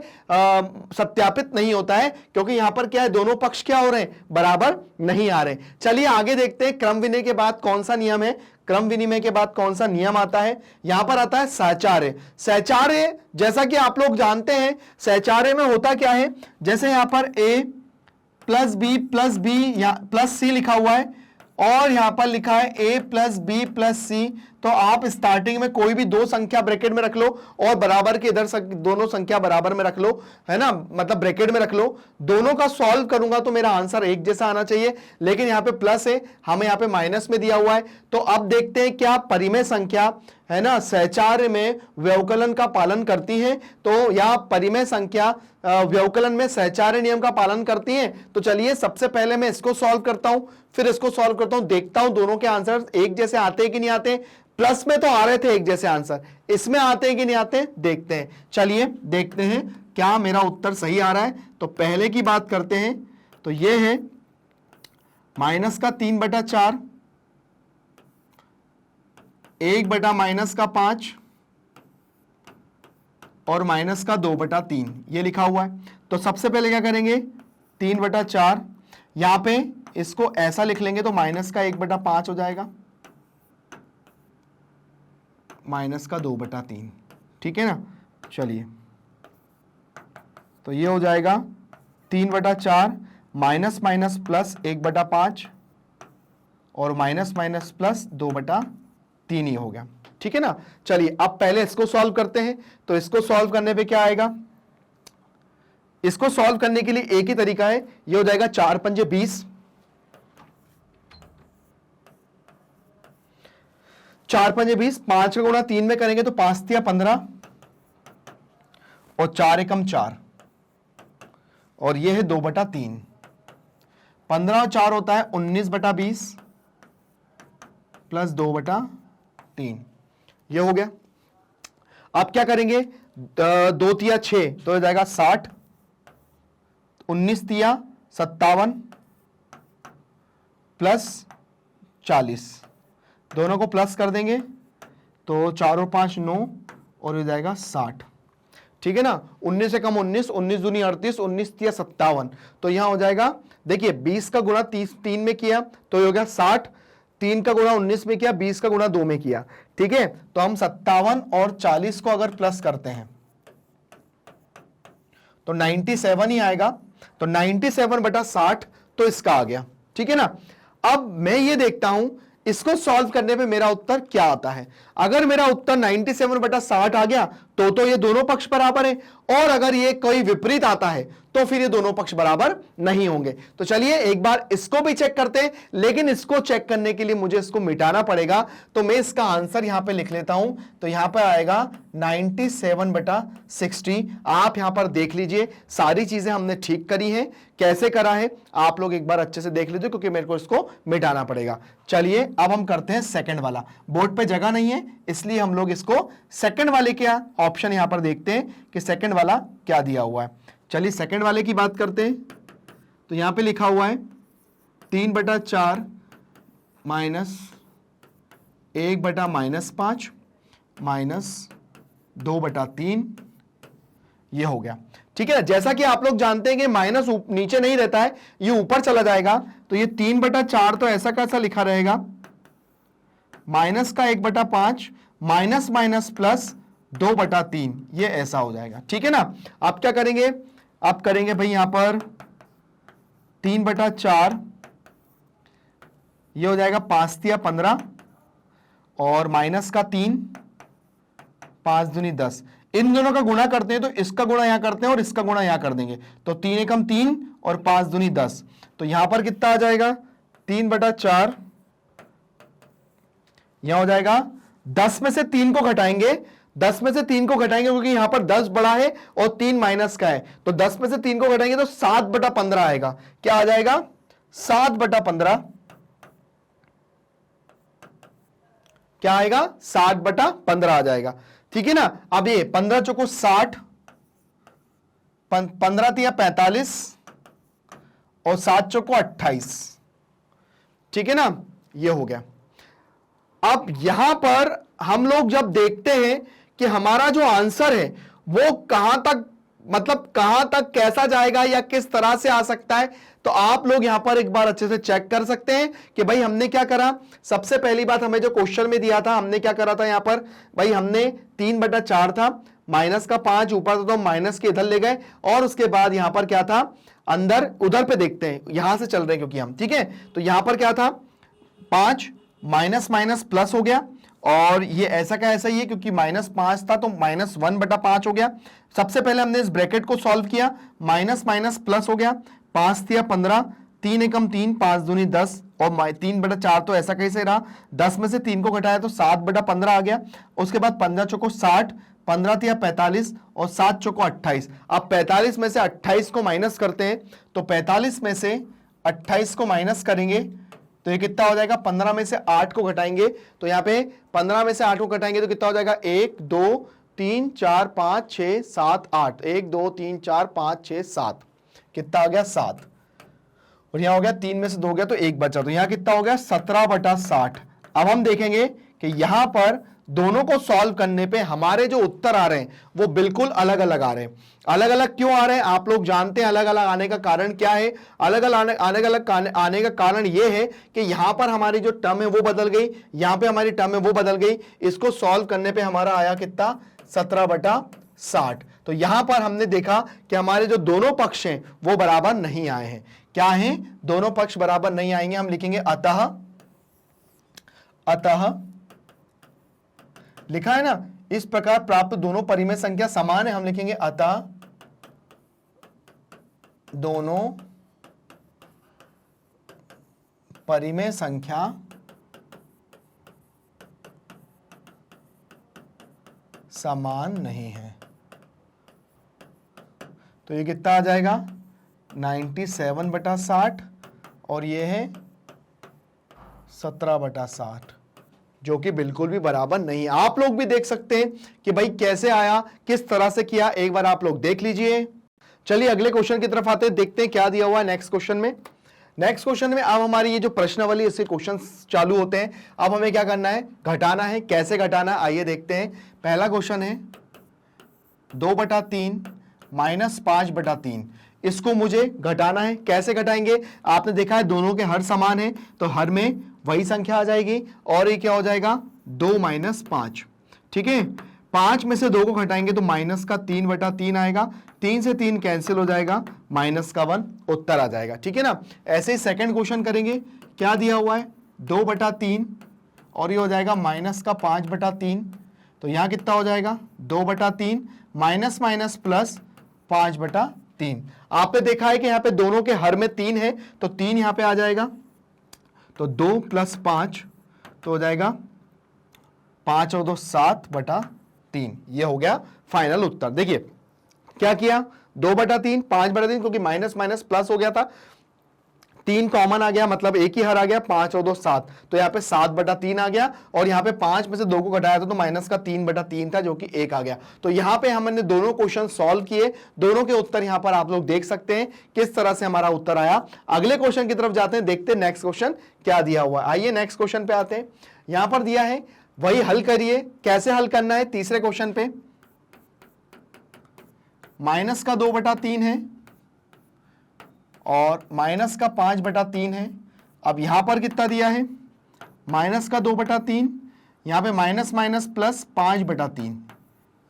सत्यापित नहीं होता है, क्योंकि यहां पर क्या है, दोनों पक्ष क्या हो रहे हैं, बराबर नहीं आ रहे। चलिए आगे देखते हैं क्रम विनिमय के बाद कौन सा नियम है। क्रम विनिमय के बाद कौन सा नियम आता है, यहां पर आता है सहचार्य। सहचार्य जैसा कि आप लोग जानते हैं, सहचार्य में होता क्या है, जैसे यहां पर a प्लस बी या प्लस सी लिखा हुआ है और यहां पर लिखा है a प्लस बी प्लस सी, तो आप स्टार्टिंग में कोई भी दो संख्या ब्रैकेट में रख लो और बराबर के इधर दोनों संख्या बराबर में रख लो, है ना, मतलब ब्रैकेट में रख लो। दोनों का सॉल्व करूंगा तो मेरा आंसर एक जैसा आना चाहिए, लेकिन यहां पे प्लस है, हमें यहां पे माइनस में दिया हुआ है। तो अब देखते हैं क्या परिमेय संख्या, है ना, सहचार्य में व्यवकलन का पालन करती है, तो यह परिमेय संख्या व्यवकलन में सहचार्य नियम का पालन करती है। तो चलिए सबसे पहले मैं इसको सॉल्व करता हूं, फिर इसको सॉल्व करता हूं, देखता हूं दोनों के आंसर एक जैसे आते हैं कि नहीं आते। प्लस में तो आ रहे थे एक जैसे आंसर, इसमें आते हैं कि नहीं आते, देखते हैं। चलिए देखते हैं क्या मेरा उत्तर सही आ रहा है। तो पहले की बात करते हैं, तो ये है माइनस का 3/4, 1/-5 और माइनस का 2/3 ये लिखा हुआ है। तो सबसे पहले क्या करेंगे, 3/4 यहां पे इसको ऐसा लिख लेंगे तो माइनस का 1/5 हो जाएगा, माइनस का 2/3, ठीक है ना। चलिए तो ये हो जाएगा 3/4 माइनस माइनस प्लस 1/5 और माइनस माइनस प्लस 2/3 ही हो गया, ठीक है ना। चलिए अब पहले इसको सॉल्व करते हैं। तो इसको सॉल्व करने पे क्या आएगा, इसको सॉल्व करने के लिए एक ही तरीका है, ये हो जाएगा 4×5 = 20, 4×5 = 20, 5 का गुणा 3 में करेंगे तो 5×3 = 15 और 4×1 = 4 और ये है 2/3, 15 और 4 होता है 19/20 प्लस 2/3, ये हो गया। अब क्या करेंगे, 2×3 = 6 तो हो जाएगा 60, 19×3 = 57 प्लस 40, दोनों को प्लस कर देंगे तो 4 और 5 9 और हो जाएगा 60, ठीक है ना। 19 से कम 19, 19 दूनी 38, 19×3 = 57, तो यहां हो जाएगा, देखिए 20 का गुणा 3 में किया तो ये हो गया 60, 3 का गुणा 19 में किया, 20 का गुणा 2 में किया, ठीक है। तो हम 57 और 40 को अगर प्लस करते हैं तो 97 ही आएगा, तो 97/60 तो इसका आ गया, ठीक है ना। अब मैं ये देखता हूं इसको सॉल्व करने पे मेरा उत्तर क्या आता है। अगर मेरा उत्तर 97/60 आ गया तो ये दोनों पक्ष बराबर है, और अगर ये कोई विपरीत आता है तो फिर ये दोनों पक्ष बराबर नहीं होंगे। तो चलिए एक बार इसको भी चेक करते हैं, लेकिन इसको चेक करने के लिए मुझे इसको मिटाना पड़ेगा। तो मैं इसका आंसर यहां पे लिख लेता हूं, तो यहां पर आएगा 97/60। आप यहां पर देख लीजिए सारी चीजें हमने ठीक करी हैं, कैसे करा है आप लोग एक बार अच्छे से देख लीजिए, क्योंकि मेरे को इसको मिटाना पड़ेगा। चलिए अब हम करते हैं सेकंड वाला, बोर्ड पे जगह नहीं है इसलिए हम लोग इसको सेकंड वाले के ऑप्शन यहां पर देखते हैं कि सेकंड वाला क्या दिया हुआ है। चलिए सेकंड वाले की बात करते हैं। तो यहां पे लिखा हुआ है 3/4 माइनस 1/-5 माइनस 2/3, ये हो गया, ठीक है। जैसा कि आप लोग जानते हैं कि माइनस नीचे नहीं रहता है, ये ऊपर चला जाएगा, तो ये 3/4 तो ऐसा कैसा लिखा रहेगा, माइनस का 1/5 माइनस माइनस प्लस 2/3, ये ऐसा हो जाएगा, ठीक है ना। आप क्या करेंगे, आप करेंगे भाई यहां पर 3/4, ये हो जाएगा 5×3 = 15 और माइनस का 3, 5 दूनी 10, इन दोनों का गुणा करते हैं तो इसका गुणा यहां करते हैं और इसका गुणा यहां कर देंगे, तो 3×1 = 3 और 5 दूनी 10, तो यहां पर कितना आ जाएगा 3/4, यहां हो जाएगा 10 में से 3 को घटाएंगे, 10 में से 3 को घटाएंगे क्योंकि यहां पर 10 बड़ा है और 3 माइनस का है, तो 10 में से 3 को घटाएंगे तो 7/15 आएगा। क्या आ जाएगा 7/15, क्या आएगा 7/15 आ जाएगा, ठीक है ना। अब ये 15 चौको 60, 15×3 = 45 और 7 चौको 28, ठीक है ना, ये हो गया। अब यहां पर हम लोग जब देखते हैं कि हमारा जो आंसर है वो कहां तक, मतलब कहां तक कैसा जाएगा या किस तरह से आ सकता है, तो आप लोग यहां पर एक बार अच्छे से चेक कर सकते हैं कि भाई हमने क्या करा। सबसे पहली बात, हमें जो क्वेश्चन में दिया था हमने क्या करा था, यहां पर भाई हमने 3/4 था, माइनस का 5 ऊपर था तो माइनस के इधर ले गए, और उसके बाद यहां पर क्या था, अंदर उधर पे देखते हैं, यहां से चल रहे हैं क्योंकि हम, ठीक है। तो यहां पर क्या था 5 माइनस माइनस प्लस हो गया, और ये ऐसा का ऐसा ही है क्योंकि -5 था तो -1/5 हो गया। सबसे पहले हमने इस ब्रैकेट को सॉल्व किया, माइनस माइनस प्लस हो गया, 5×3 = 15, 3×1 = 3, 5 दूनी 10 और 3/4 तो ऐसा कैसे रहा, 10 में से 3 को घटाया तो 7/15 आ गया। उसके बाद 15 चौको 60, 15×3 = 45 और 7 चौको 28। अब 45 में से 28 को माइनस करते हैं, तो 45 में से 28 को माइनस करेंगे तो ये कितना हो जाएगा, 15 में से 8 को घटाएंगे, तो यहाँ पे 15 में से 8 को घटाएंगे तो कितना हो जाएगा, 1 2 3 4 5 6 7 8, 1 2 3 4 5 6 7, कितना आ गया 7। और यहां हो गया 3 में से 2 गया तो 1 बचा, तो यहां कितना हो गया 17/60। अब हम देखेंगे कि यहां पर दोनों को सॉल्व करने पे हमारे जो उत्तर आ रहे हैं वो बिल्कुल अलग अलग आ रहे हैं। अलग अलग क्यों आ रहे हैं आप लोग जानते हैं, अलग अलग आने का कारण क्या है? अलग अलग आने का कारण ये है कि यहां पर हमारी जो टर्म है वो बदल गई, यहां पे हमारी टर्म है वो बदल गई। इसको सॉल्व करने पे हमारा आया कितना 17/60। तो यहां पर हमने देखा कि हमारे जो दोनों पक्ष हैं वो बराबर नहीं आए हैं। क्या है? दोनों पक्ष बराबर नहीं आएंगे। हम लिखेंगे अतः लिखा है ना, इस प्रकार प्राप्त दोनों परिमेय संख्या समान है। हम लिखेंगे अतः दोनों परिमेय संख्या समान नहीं है। तो ये कितना आ जाएगा 97/60 और ये है 17/60, जो कि बिल्कुल भी बराबर नहीं है। आप लोग भी देख सकते हैं कि भाई कैसे आया, किस तरह से किया, एक बार आप लोग देख लीजिए। चलिए अगले क्वेश्चन की तरफ आते हैं, देखते हैं क्या दिया हुआ है नेक्स्ट क्वेश्चन में। नेक्स्ट क्वेश्चन में अब हमारी ये जो प्रश्नावली इससे क्वेश्चन चालू होते हैं। अब हमें क्या करना है? घटाना है। कैसे घटाना है आइए देखते हैं। पहला क्वेश्चन है 2/3 - 5/3। इसको मुझे घटाना है। कैसे घटाएंगे? आपने देखा है दोनों के हर समान है, तो हर में वही संख्या आ जाएगी और ये क्या हो जाएगा 2 - 5। ठीक है, 5 में से 2 को घटाएंगे तो -3/3 आएगा। 3 से 3 कैंसिल हो जाएगा, -1 उत्तर आ जाएगा। ठीक है ना। ऐसे ही सेकंड क्वेश्चन करेंगे। क्या दिया हुआ है 2/3 और ये हो जाएगा -5/3। तो यहां कितना हो जाएगा 2/3 माइनस माइनस प्लस 5/3। आपने देखा है कि यहाँ पे दोनों के हर में 3 है, तो 3 यहां पे आ जाएगा, तो 2 + 5 तो हो जाएगा 5 और 2 7/3। ये हो गया फाइनल उत्तर। देखिए क्या किया 2/3 5/3, क्योंकि माइनस माइनस प्लस हो गया था, 3 कॉमन आ गया, मतलब एक ही हर आ गया, 5 और 2 7, तो यहाँ पे 7/3 आ गया। और यहाँ पे 5 में से 2 को घटाया था तो -3/3 था, जो कि 1 आ गया। तो यहाँ पे हमने दोनों क्वेश्चन सॉल्व किए, दोनों के उत्तर यहाँ पर आप लोग देख सकते हैं किस तरह से हमारा उत्तर आया। अगले क्वेश्चन की तरफ जाते हैं, देखते हैं नेक्स्ट क्वेश्चन क्या दिया हुआ है। आइए नेक्स्ट क्वेश्चन पे आते हैं। यहां पर दिया है वही हल करिए। कैसे हल करना है? तीसरे क्वेश्चन पे -2/3 है और -5/3 है। अब यहां पर कितना दिया है -2/3, यहां पे माइनस माइनस प्लस 5/3,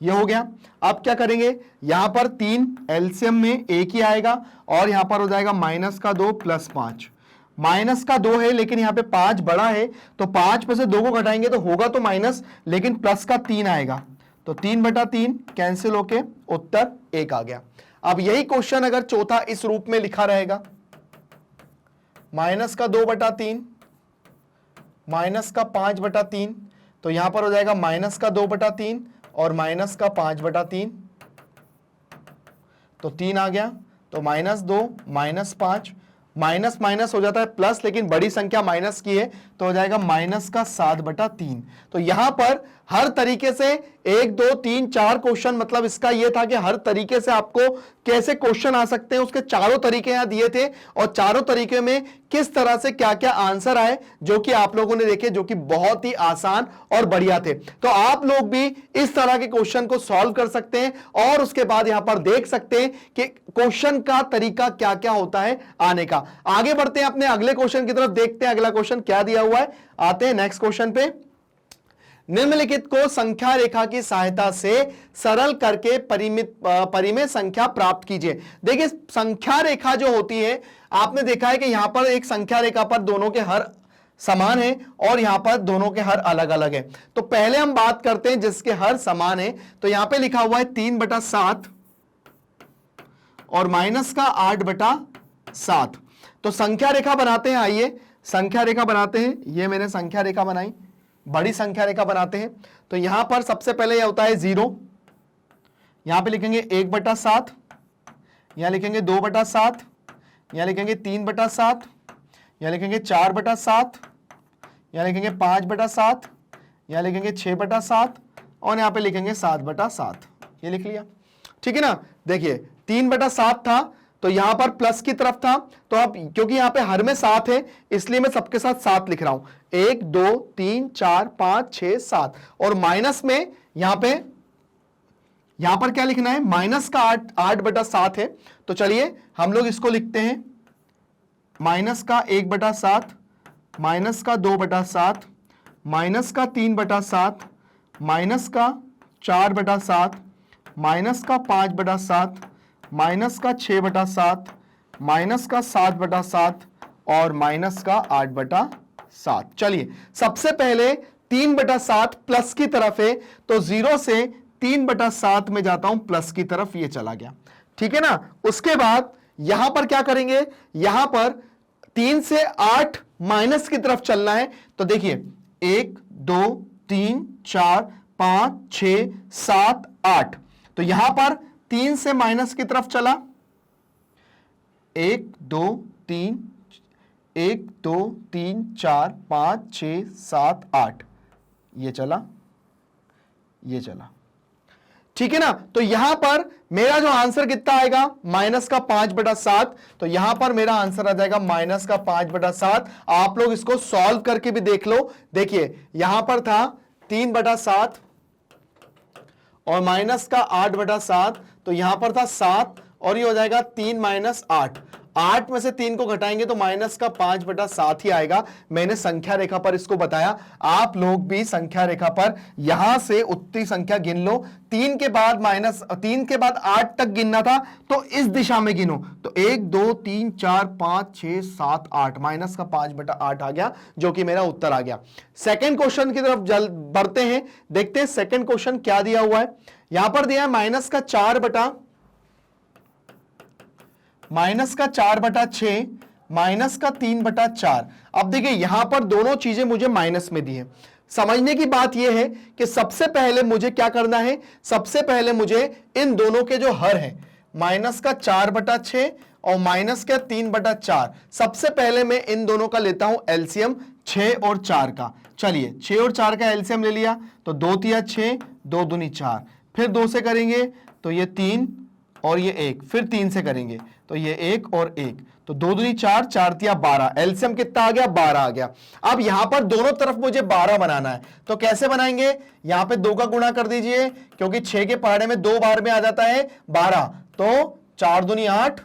ये हो गया। अब क्या करेंगे, यहां पर 3 एलसीएम में एक ही आएगा और यहां पर हो जाएगा -2 + 5। -2 है लेकिन यहां पे 5 बड़ा है, तो 5 में से 2 को घटाएंगे तो होगा तो माइनस, लेकिन प्लस का 3 आएगा, तो 3/3 कैंसिल होके उत्तर 1 आ गया। अब यही क्वेश्चन अगर चौथा इस रूप में लिखा रहेगा -2/3 -5/3, तो यहां पर हो जाएगा -2/3 और -5/3, तो 3 आ गया, तो -2 -5, माइनस माइनस हो जाता है प्लस, लेकिन बड़ी संख्या माइनस की है तो हो जाएगा -7/3। तो यहां पर हर तरीके से 1 2 3 4 क्वेश्चन, मतलब इसका यह था कि हर तरीके से आपको कैसे क्वेश्चन आ सकते हैं, उसके चारों तरीके यहां दिए थे और चारों तरीके में किस तरह से क्या क्या आंसर आए, जो कि आप लोगों ने देखे, जो कि बहुत ही आसान और बढ़िया थे। तो आप लोग भी इस तरह के क्वेश्चन को सॉल्व कर सकते हैं और उसके बाद यहां पर देख सकते हैं कि क्वेश्चन का तरीका क्या क्या होता है आने का। आगे बढ़ते हैं अपने अगले क्वेश्चन की तरफ, देखते हैं अगला क्वेश्चन क्या दिया हुआ है। आते हैं नेक्स्ट क्वेश्चन पे। निम्नलिखित को संख्या रेखा की सहायता से सरल करके परिमेय संख्या प्राप्त कीजिए। देखिए संख्या रेखा जो होती है, आपने देखा है कि यहां पर एक संख्या रेखा पर दोनों के हर समान है और यहां पर दोनों के हर अलग अलग है। तो पहले हम बात करते हैं जिसके हर समान है, तो यहां पे लिखा हुआ है 3/7 और -8/7। तो संख्या रेखा बनाते हैं। आइए संख्या रेखा बनाते हैं। ये मैंने संख्या रेखा बनाई, बड़ी संख्या रेखा बनाते हैं। तो यहां पर सबसे पहले यह होता है 0, यहां पे लिखेंगे 1/7, यहां लिखेंगे 2/7, यहां लिखेंगे 3/7, यहां लिखेंगे 4/7, यहां लिखेंगे 5/7, यहां लिखेंगे 6/7 और यहां पे लिखेंगे 7/7। ये लिख लिया, ठीक है ना। देखिए 3/7 था, तो यहां पर प्लस की तरफ था, तो अब क्योंकि यहां पे हर में 7 है इसलिए मैं सबके साथ 7 लिख रहा हूं, 1 2 3 4 5 6 7। और माइनस में यहां पर क्या लिखना है, माइनस का 8/7 है। तो चलिए हम लोग इसको लिखते हैं, माइनस का 1/7, माइनस का 2/7, माइनस का 3/7, माइनस का 4/7, माइनस का 5/7, माइनस का 6/7, माइनस का 7/7 और माइनस का 8/7। चलिए सबसे पहले 3/7 प्लस की तरफ है, तो 0 से 3/7 में जाता हूं प्लस की तरफ, ये चला गया, ठीक है ना। उसके बाद यहां पर क्या करेंगे, यहां पर 3 से 8 माइनस की तरफ चलना है। तो देखिए 1 2 3 4 5 6 7 8, तो यहां पर 3 से माइनस की तरफ चला, 1 2 3 1 2 3 4 5 6 7 8, ये चला, ये चला, ठीक है ना। तो यहां पर मेरा जो आंसर कितना आएगा, माइनस का 5/7। तो यहां पर मेरा आंसर आ जाएगा माइनस का 5/7। आप लोग इसको सॉल्व करके भी देख लो। देखिए यहां पर था 3/7 और माइनस का 8/7, तो यहां पर था 7 और ये हो जाएगा 3 - 8। 8 में से 3 को घटाएंगे तो माइनस का 5/7 ही आएगा। मैंने संख्या रेखा पर इसको बताया, आप लोग भी संख्या रेखा पर यहां से उतनी संख्या गिन लो। 3 के बाद 8 तक गिनना था, तो इस दिशा में गिनो। तो 1 2 3 4 5 6 7 8, माइनस का 5/8 आ गया, जो कि मेरा उत्तर आ गया। सेकेंड क्वेश्चन की तरफ बढ़ते हैं, देखते हैं सेकेंड क्वेश्चन क्या दिया हुआ है। यहां पर दिया है माइनस का 4/6, माइनस का 3/4। अब देखिए यहां पर दोनों चीजें मुझे माइनस में दी है। समझने की बात यह है कि सबसे पहले मुझे क्या करना है, सबसे पहले मुझे इन दोनों के जो हर है, माइनस का 4/6 और माइनस का 3/4, सबसे पहले मैं इन दोनों का लेता हूं एलसीएम, 6 और 4 का। चलिए 6 और 4 का एलसीएम ले लिया, तो 2 तिया 6, 2 दूनी 4, फिर 2 से करेंगे तो ये 3 और ये 1, फिर 3 से करेंगे तो ये 1 और 1, तो 2 दूनी 4, 4 तिया 12, एलसीएम कितना आ गया, 12 आ गया। अब यहां पर दोनों तरफ मुझे 12 बनाना है, तो कैसे बनाएंगे, यहां पे 2 का गुणा कर दीजिए, क्योंकि 6 के पहाड़े में 2 बार में आ जाता है 12, तो 4 दूनी 8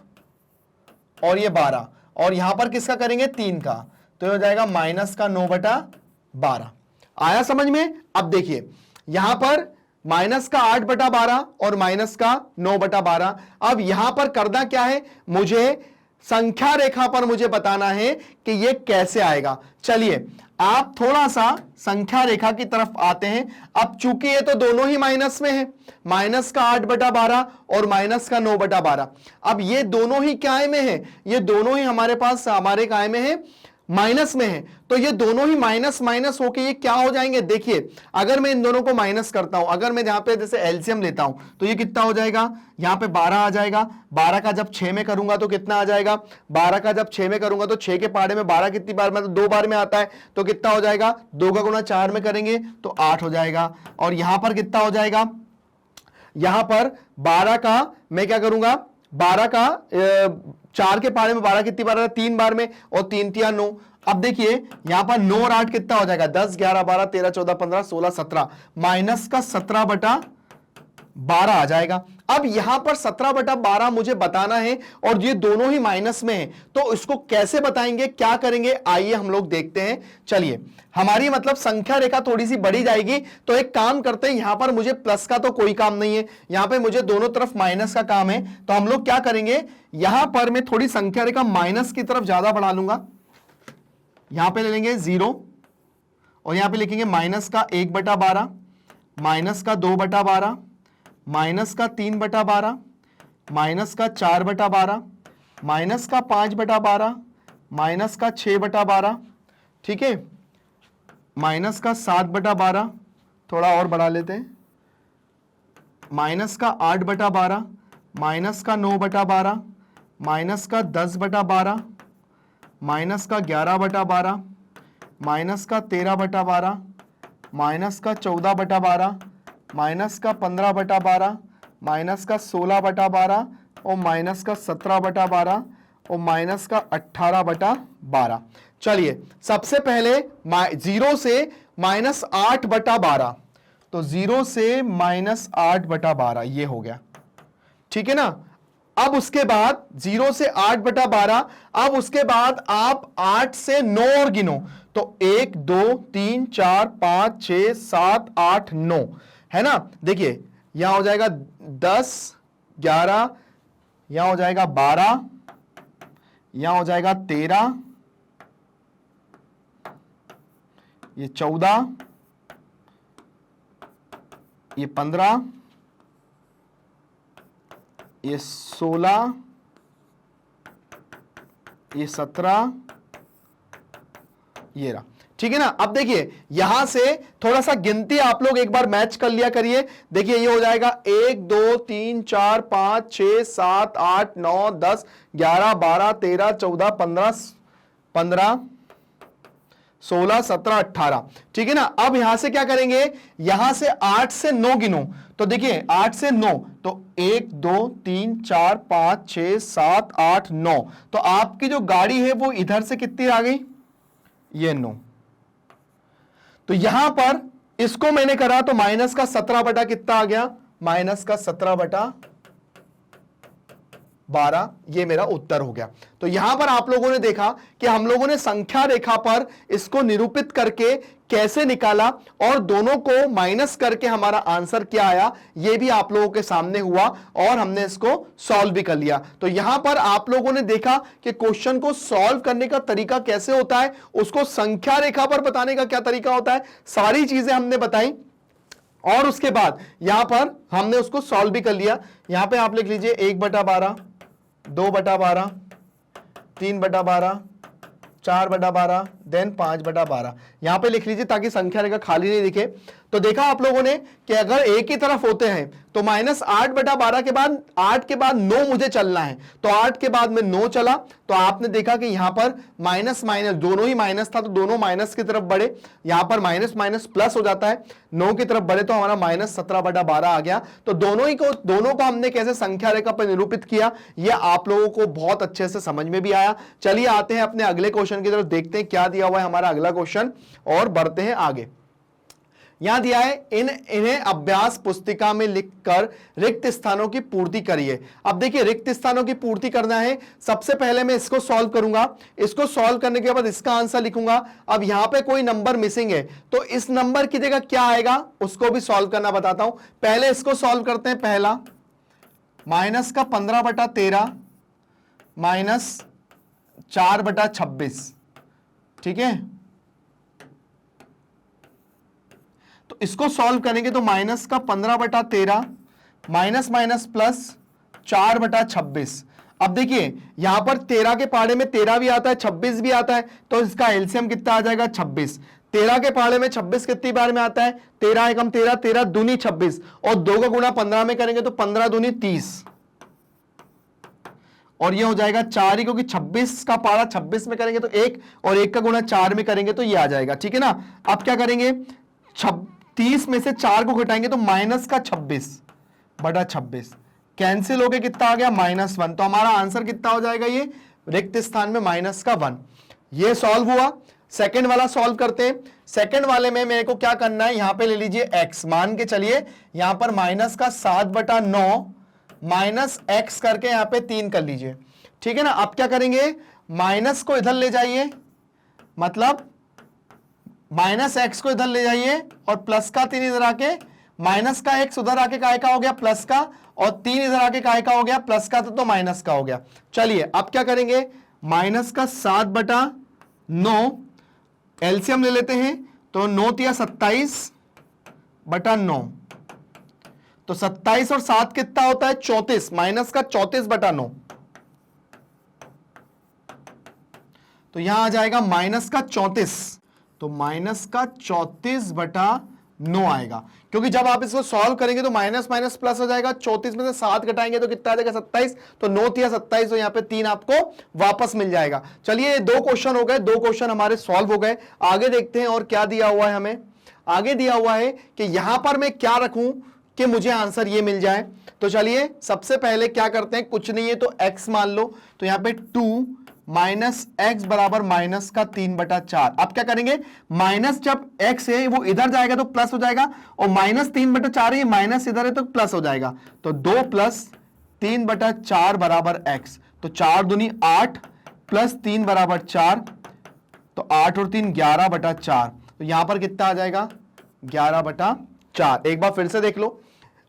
और ये 12, और यहां पर किसका करेंगे, 3 का, तो हो जाएगा माइनस का 9/12। आया समझ में। अब देखिए यहां पर माइनस का 8/12 और माइनस का 9/12। अब यहां पर करना क्या है, मुझे संख्या रेखा पर मुझे बताना है कि यह कैसे आएगा। चलिए आप थोड़ा सा संख्या रेखा की तरफ आते हैं। अब चूंकि ये तो दोनों ही माइनस में है, माइनस का 8/12 और माइनस का 9/12। अब ये दोनों ही क्या में है, ये दोनों ही हमारे पास हमारे काय में है, माइनस में है। तो ये दोनों ही माइनस माइनस होके ये क्या हो जाएंगे, देखिए अगर मैं इन दोनों को माइनस करता हूं, अगर मैं यहां पे जैसे एलसीएम लेता हूं, तो ये कितना हो जाएगा, यहां पे 12 आ जाएगा। 12 का जब 6 में करूंगा तो कितना आ जाएगा, 12 का जब 6 में करूंगा तो 6 के पहाड़े में 12 कितनी बार में, तो 2 बार में आता है, तो कितना हो जाएगा, 2 का गुणा 4 में करेंगे तो 8 हो जाएगा। और यहां पर कितना हो जाएगा, यहां पर 12 का मैं क्या करूंगा, 12 का 4 के पहाड़े में 12 कितनी बार, 3 बार में, और 3 तिया 9। अब देखिए यहां पर 9 और 8 कितना हो जाएगा, 10 11 12 13 14 15 16 17, माइनस का 17/12 आ जाएगा। अब यहां पर 17/12 मुझे बताना है और ये दोनों ही माइनस में है, तो इसको कैसे बताएंगे, क्या करेंगे, आइए हम लोग देखते हैं। चलिए हमारी मतलब संख्या रेखा थोड़ी सी बढ़ी जाएगी, तो एक काम करते हैं, यहां पर मुझे प्लस का तो कोई काम नहीं है, यहां पे मुझे दोनों तरफ माइनस का काम है। तो हम लोग क्या करेंगे, यहां पर मैं थोड़ी संख्या रेखा माइनस की तरफ ज्यादा बढ़ा लूंगा, यहां पे ले लेंगे 0 और यहां पे लिखेंगे माइनस का 1/12, माइनस का 2/12, माइनस का 3/12, माइनस का 4/12, माइनस का 5/12, माइनस का 6/12, ठीक है, माइनस का 7/12, थोड़ा और बढ़ा लेते हैं, माइनस का 8/12, माइनस का 9/12, माइनस का 10/12, माइनस का 11/12, माइनस का 13/12, माइनस का 14/12, माइनस का 15/12, माइनस का 16/12, और माइनस का 17/12 और माइनस का 18/12। चलिए सबसे पहले 0 से -8/12, तो 0 से -8/12 ये हो गया, ठीक है ना। अब उसके बाद 0 से 8/12, अब उसके बाद आप 8 से 9 और गिनो, तो 1 2 3 4 5 6 7 8 9 है ना। देखिए यहां हो जाएगा 10 11, यहां हो जाएगा 12, यहां हो जाएगा 13, ये 14, ये 15, ये 16, ये 17, ये रहा, ठीक है ना। अब देखिए यहां से थोड़ा सा गिनती आप लोग एक बार मैच कर लिया करिए। देखिए ये हो जाएगा 1 2 3 4 5 6 7 8 9 10 11 12 13 14 15 16 17 18, ठीक है ना। अब यहां से क्या करेंगे, यहां से 8 से 9 गिनो, तो देखिए 8 से 9, तो 1 2 3 4 5 6 7 8 9, तो आपकी जो गाड़ी है वो इधर से कितनी आ गई, ये 9। तो यहां पर इसको मैंने करा तो माइनस का 17 बटा कितना आ गया, माइनस का 17/12, ये मेरा उत्तर हो गया। तो यहां पर आप लोगों ने देखा कि हम लोगों ने संख्या रेखा पर इसको निरूपित करके कैसे निकाला और दोनों को माइनस करके हमारा आंसर क्या आया ये भी आप लोगों के सामने हुआ और हमने इसको सॉल्व भी कर लिया। तो यहां पर आप लोगों ने देखा कि क्वेश्चन को सॉल्व करने का तरीका कैसे होता है, उसको संख्या रेखा पर बताने का क्या तरीका होता है, सारी चीजें हमने बताई और उसके बाद यहां पर हमने उसको सॉल्व भी कर लिया। यहां पे आप लिख लीजिए 1/12, 2/12, 3/12, 4/12, देन 5/12, यहां पे लिख लीजिए ताकि संख्या रेखा खाली नहीं दिखे। तो देखा आप लोगों ने कि अगर एक ही तरफ होते हैं तो -8/12 के बाद 8 के बाद 9 मुझे चलना है, तो 8 के बाद में 9 चला, तो आपने देखा कि यहां पर माइनस माइनस दोनों ही माइनस था तो दोनों माइनस की तरफ बढ़े, यहां पर माइनस माइनस प्लस हो जाता है, 9 की तरफ बढ़े तो हमारा -17/12 आ गया। तो दोनों को हमने कैसे संख्या रेखा पर निरूपित किया ये आप लोगों को बहुत अच्छे से समझ में भी आया। चलिए आते हैं अपने अगले क्वेश्चन की तरफ, देखते हैं क्या दिया हुआ है हमारा अगला क्वेश्चन और बढ़ते हैं आगे। यहां दिया है इन्हें अभ्यास पुस्तिका में लिखकर रिक्त स्थानों की पूर्ति करिए। अब देखिए रिक्त स्थानों की पूर्ति करना है, सबसे पहले मैं इसको सॉल्व करूंगा, इसको सॉल्व करने के बाद इसका आंसर लिखूंगा। अब यहां पे कोई नंबर मिसिंग है तो इस नंबर की जगह क्या आएगा उसको भी सॉल्व करना बताता हूं। पहले इसको सॉल्व करते हैं। पहला माइनस का 15/13 माइनस 4/26, ठीक है। तो इसको सॉल्व करेंगे तो माइनस का 15/13 माइनस माइनस प्लस 4/26। अब देखिए यहां पर 13 के पहाड़े में 13 भी आता है 26 भी आता है, तो इसका एलसीएम कितना आ जाएगा 26। 13 के पहाड़े में 26 कितनी बार में आता है, 13 एकम 13, 13 दूनी 26 और 2 का गुणा 15 में करेंगे तो 15 दूनी 30 और ये हो जाएगा 4 ही, क्योंकि 26 का पारा 26 में करेंगे तो 1 और 1 का गुणा 4 में करेंगे तो ये आ जाएगा, ठीक है ना। अब क्या करेंगे 30 में से 4 को घटाएंगे तो माइनस का 26/26 कैंसिल हो गया, कितना आ गया -1। तो हमारा आंसर कितना हो जाएगा, ये रिक्त स्थान में माइनस का 1। ये सॉल्व हुआ। सेकंड वाला सॉल्व करते हैं। सेकंड वाले में मेरे को क्या करना है, यहां पे ले लीजिए x, मान के चलिए यहां पर माइनस का 7/9 माइनस x करके यहां पे 3 कर लीजिए, ठीक है ना। अब क्या करेंगे, माइनस को इधर ले जाइए, मतलब माइनस एक्स को इधर ले जाइए और प्लस का 3 इधर आके, माइनस का x उधर आके काय का हो गया प्लस का, और 3 इधर आके काय का हो गया प्लस का, तो माइनस का हो गया। चलिए अब क्या करेंगे, माइनस का 7/9 एलसीएम ले लेते हैं, तो 9 तिया 27/9, तो 27 और 7 कितना होता है 34, माइनस का 34/9, तो यहां आ जाएगा माइनस का 34, तो माइनस का 34/9 आएगा, क्योंकि जब आप इसको सॉल्व करेंगे तो माइनस माइनस प्लस हो जाएगा। 34 में से 7 घटाएंगे तो कितना आ जाएगा 27, तो 9 तिया 27, तो यहाँ पे 3 आपको वापस मिल जाएगा। चलिए 2 क्वेश्चन हो गए, 2 क्वेश्चन हमारे सॉल्व हो गए। आगे देखते हैं और क्या दिया हुआ है हमें। आगे दिया हुआ है कि यहां पर मैं क्या रखूं, कि मुझे आंसर ये मिल जाए। तो चलिए सबसे पहले क्या करते हैं, कुछ नहीं है तो x मान लो, तो यहां पे 2 माइनस एक्स बराबर माइनस का 3/4। अब क्या करेंगे, माइनस जब x है वो इधर जाएगा तो प्लस हो जाएगा, और माइनस 3/4 है, माइनस इधर है तो प्लस हो जाएगा। तो 2 + 3/4 बराबर x। तो 4 दूनी 8 + 3 बराबर 4, तो 8 और 3 11/4। तो यहां पर कितना आ जाएगा, 11/4। एक बार फिर से देख लो,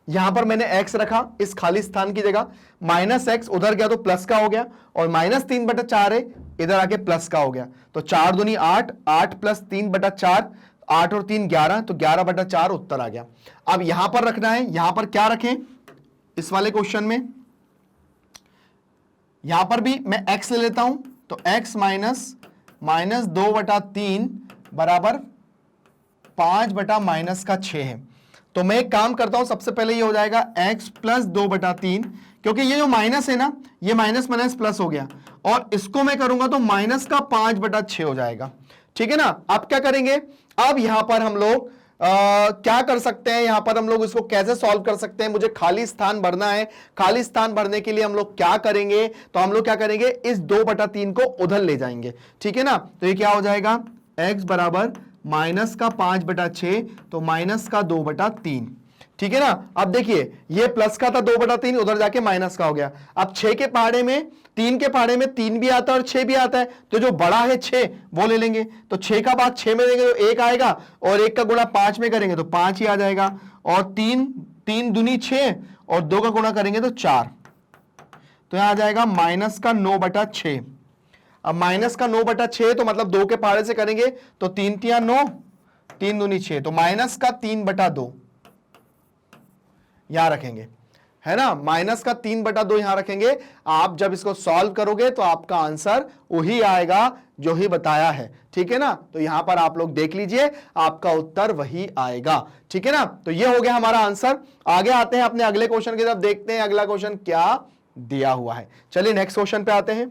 यहां पर मैंने x रखा इस खाली स्थान की जगह, माइनस एक्स उधर गया तो प्लस का हो गया, और माइनस 3/4 है इधर आके प्लस का हो गया। तो 4 दूनी 8, 8 + 3/4, 8 और 3 11, तो 11/4 उत्तर आ गया। अब यहां पर रखना है, यहां पर क्या रखें इस वाले क्वेश्चन में, यहां पर भी मैं x ले लेता हूं, तो x माइनस 2/3 बराबर 5/-6 है। तो मैं एक काम करता हूं, सबसे पहले ये हो जाएगा x + 2/3, क्योंकि ये जो माइनस है ना, ये माइनस माइनस प्लस हो गया, और इसको मैं करूंगा तो माइनस का 5/6 हो जाएगा। ठीक है ना। अब क्या करेंगे, अब यहां पर हम लोग क्या कर सकते हैं, यहां पर हम लोग इसको कैसे सॉल्व कर सकते हैं, मुझे खाली स्थान भरना है। खाली स्थान भरने के लिए हम लोग क्या करेंगे, तो हम लोग क्या करेंगे, इस 2/3 को उधर ले जाएंगे। ठीक है ना। तो ये क्या हो जाएगा, x बराबर माइनस का 5/6, तो माइनस का 2/3। ठीक है ना। अब देखिए ये प्लस का था 2/3, उधर जाके माइनस का हो गया। अब 6 के पहाड़े में 3 के पहाड़े में 3 भी आता है और 6 भी आता है, तो जो बड़ा है 6 वो ले लेंगे। तो 6 का भाग 6 में देंगे तो 1 आएगा, और 1 का गुणा 5 में करेंगे तो 5 ही आ जाएगा, और 3 दूनी 6 और 2 का गुणा करेंगे तो 4, तो यहां आ जाएगा माइनस का 9/6। अब माइनस का 9/6 तो मतलब 2 के पहाड़े से करेंगे तो 3 तिया 9, 3 दूनी 6, तो माइनस का 3/2 यहां रखेंगे, है ना। माइनस का 3/2 यहां रखेंगे। आप जब इसको सॉल्व करोगे तो आपका आंसर वही आएगा जो ही बताया है। ठीक है ना। तो यहां पर आप लोग देख लीजिए, आपका उत्तर वही आएगा। ठीक है ना। तो ये हो गया हमारा आंसर। आगे आते हैं अपने अगले क्वेश्चन की तरफ, देखते हैं अगला क्वेश्चन क्या दिया हुआ है। चलिए नेक्स्ट क्वेश्चन पे आते हैं।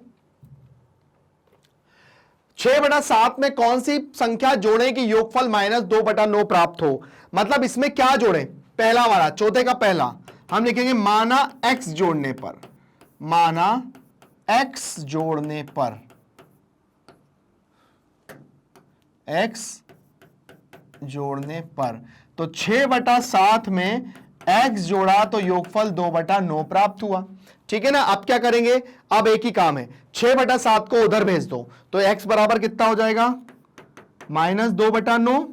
6/7 में कौन सी संख्या जोड़ें कि योगफल -2/9 प्राप्त हो। मतलब इसमें क्या जोड़ें, पहला वाला, चौथे का पहला हम लिखेंगे माना x जोड़ने पर, माना x जोड़ने पर, x जोड़ने पर। तो 6/7 में x जोड़ा तो योगफल 2/9 प्राप्त हुआ। ठीक है ना। अब क्या करेंगे, अब एक ही काम है, 6/7 को उधर भेज दो, तो x बराबर कितना हो जाएगा, -2/9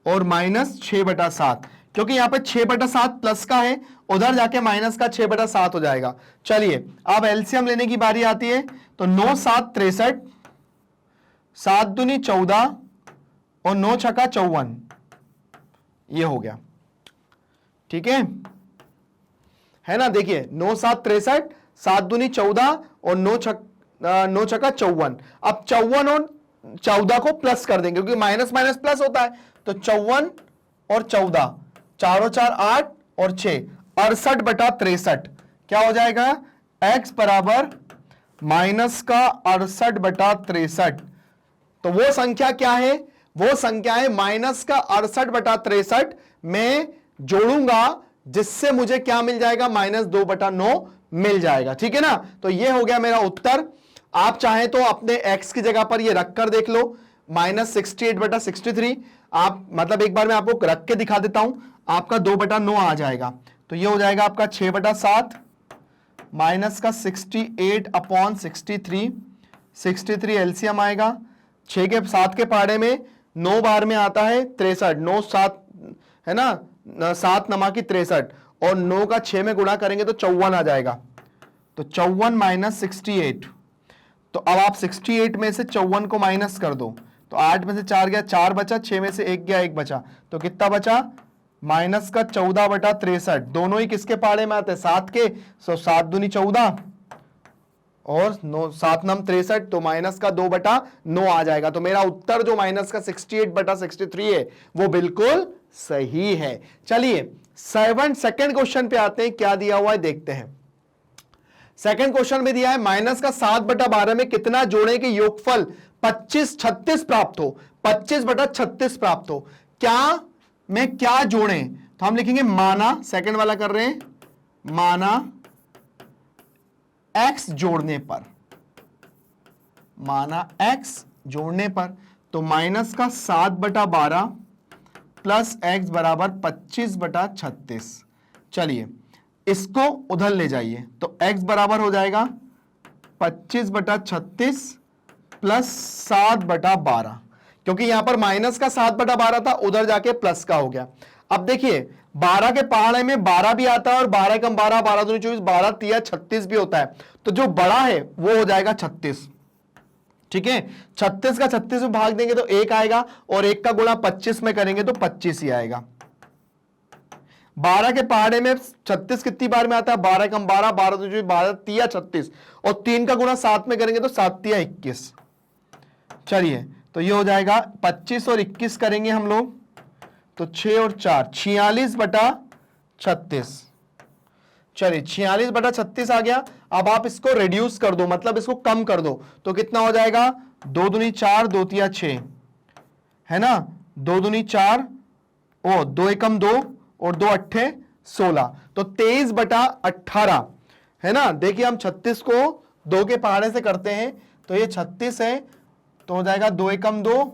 और -6/7, क्योंकि यहां पे 6/7 प्लस का है, उधर जाके माइनस का 6/7 हो जाएगा। चलिए अब एलसीएम लेने की बारी आती है, तो 9 7 63, 7 दूनी 14 और 9 छक्का 54, ये हो गया। ठीक है ना। देखिए 9 7 63, 7 दूनी 14 और 9 छक्का 54। अब 54 और 14 को प्लस कर देंगे, क्योंकि माइनस माइनस प्लस होता है। तो 54 और 14, 4 और 4 8 और 6, 68/63 क्या हो जाएगा, x बराबर माइनस का 68/63। तो वो संख्या क्या है, वो संख्या है माइनस का 68/63 में जोड़ूंगा, जिससे मुझे क्या मिल जाएगा, -2/9 मिल जाएगा। ठीक है ना। तो ये हो गया मेरा उत्तर। आप चाहें तो अपने x की जगह पर ये रख कर देख लो, -68/63। आप मतलब एक बार मैं आपको रख के दिखा देता हूं, आपका 2/9 आ जाएगा। तो ये हो जाएगा आपका 6/7 माइनस का 68/63, 63 एलसीएम आएगा। 6 के 7 के पहाड़े में 9 बार में आता है 63, 9 7 है ना, 7 नमा की 63, और 9 का 6 में गुणा करेंगे तो 54 आ जाएगा। तो 54 - 68, तो अब आप 68 में से 54 को माइनस कर दो, तो 8 में से 4 गया, 4 बचा, 6 में से 1 गया, 1 बचा, तो कितना बचा, माइनस का 14/63। दोनों ही किसके पहाड़े में आते हैं, 7 के, सो 7 दूनी 14 और 9 7 नम 63, तो माइनस का 2/9 आ जाएगा। तो मेरा उत्तर जो माइनस का 68/63 है वो बिल्कुल सही है। चलिए सेकंड क्वेश्चन पे आते हैं, क्या दिया हुआ है देखते हैं। सेकंड क्वेश्चन में दिया है माइनस का 7/12 में कितना जोड़े कि योगफल 25/36 प्राप्त हो, 25/36 प्राप्त हो। क्या में क्या जोड़ें, तो हम लिखेंगे माना, सेकंड वाला कर रहे हैं, माना x जोड़ने पर, माना x जोड़ने पर, तो माइनस का 7/12 प्लस x बराबर 25/36। चलिए इसको उधर ले जाइए, तो x बराबर हो जाएगा 25/36 प्लस 7/12, क्योंकि यहां पर माइनस का 7/12 था, उधर जाके प्लस का हो गया। अब देखिए 12 के पहाड़े में 12 भी आता है और 12 कम 12, 12 दूनी 24, 12 तिया 36 भी होता है, तो जो बड़ा है वो हो जाएगा 36। ठीक है, 36 का 36 में भाग देंगे तो 1 आएगा, और 1 का गुणा 25 में करेंगे तो 25 ही आएगा। 12 के पहाड़े में 36 कितनी बार में आता है, 12 कम 12, 12 दूनी 12 तिया 36, और 3 का गुणा 7 में करेंगे तो 7 तिया 21। चलिए तो ये हो जाएगा 25 और 21 करेंगे हम लोग, तो 6 और 4 46/36। चलिए 46/36 आ गया। अब आप इसको रिड्यूस कर दो, मतलब इसको कम कर दो, तो कितना हो जाएगा, 2 दूनी 4, 2 तिया 6, है ना, 2 दूनी 4, ओ 2 एकम 2 और 2 अट्ठे 16, तो 23/18 है ना। देखिए हम 36 को 2 के पहाड़े से करते हैं, तो ये 36 है, तो हो जाएगा 2 एकम 2,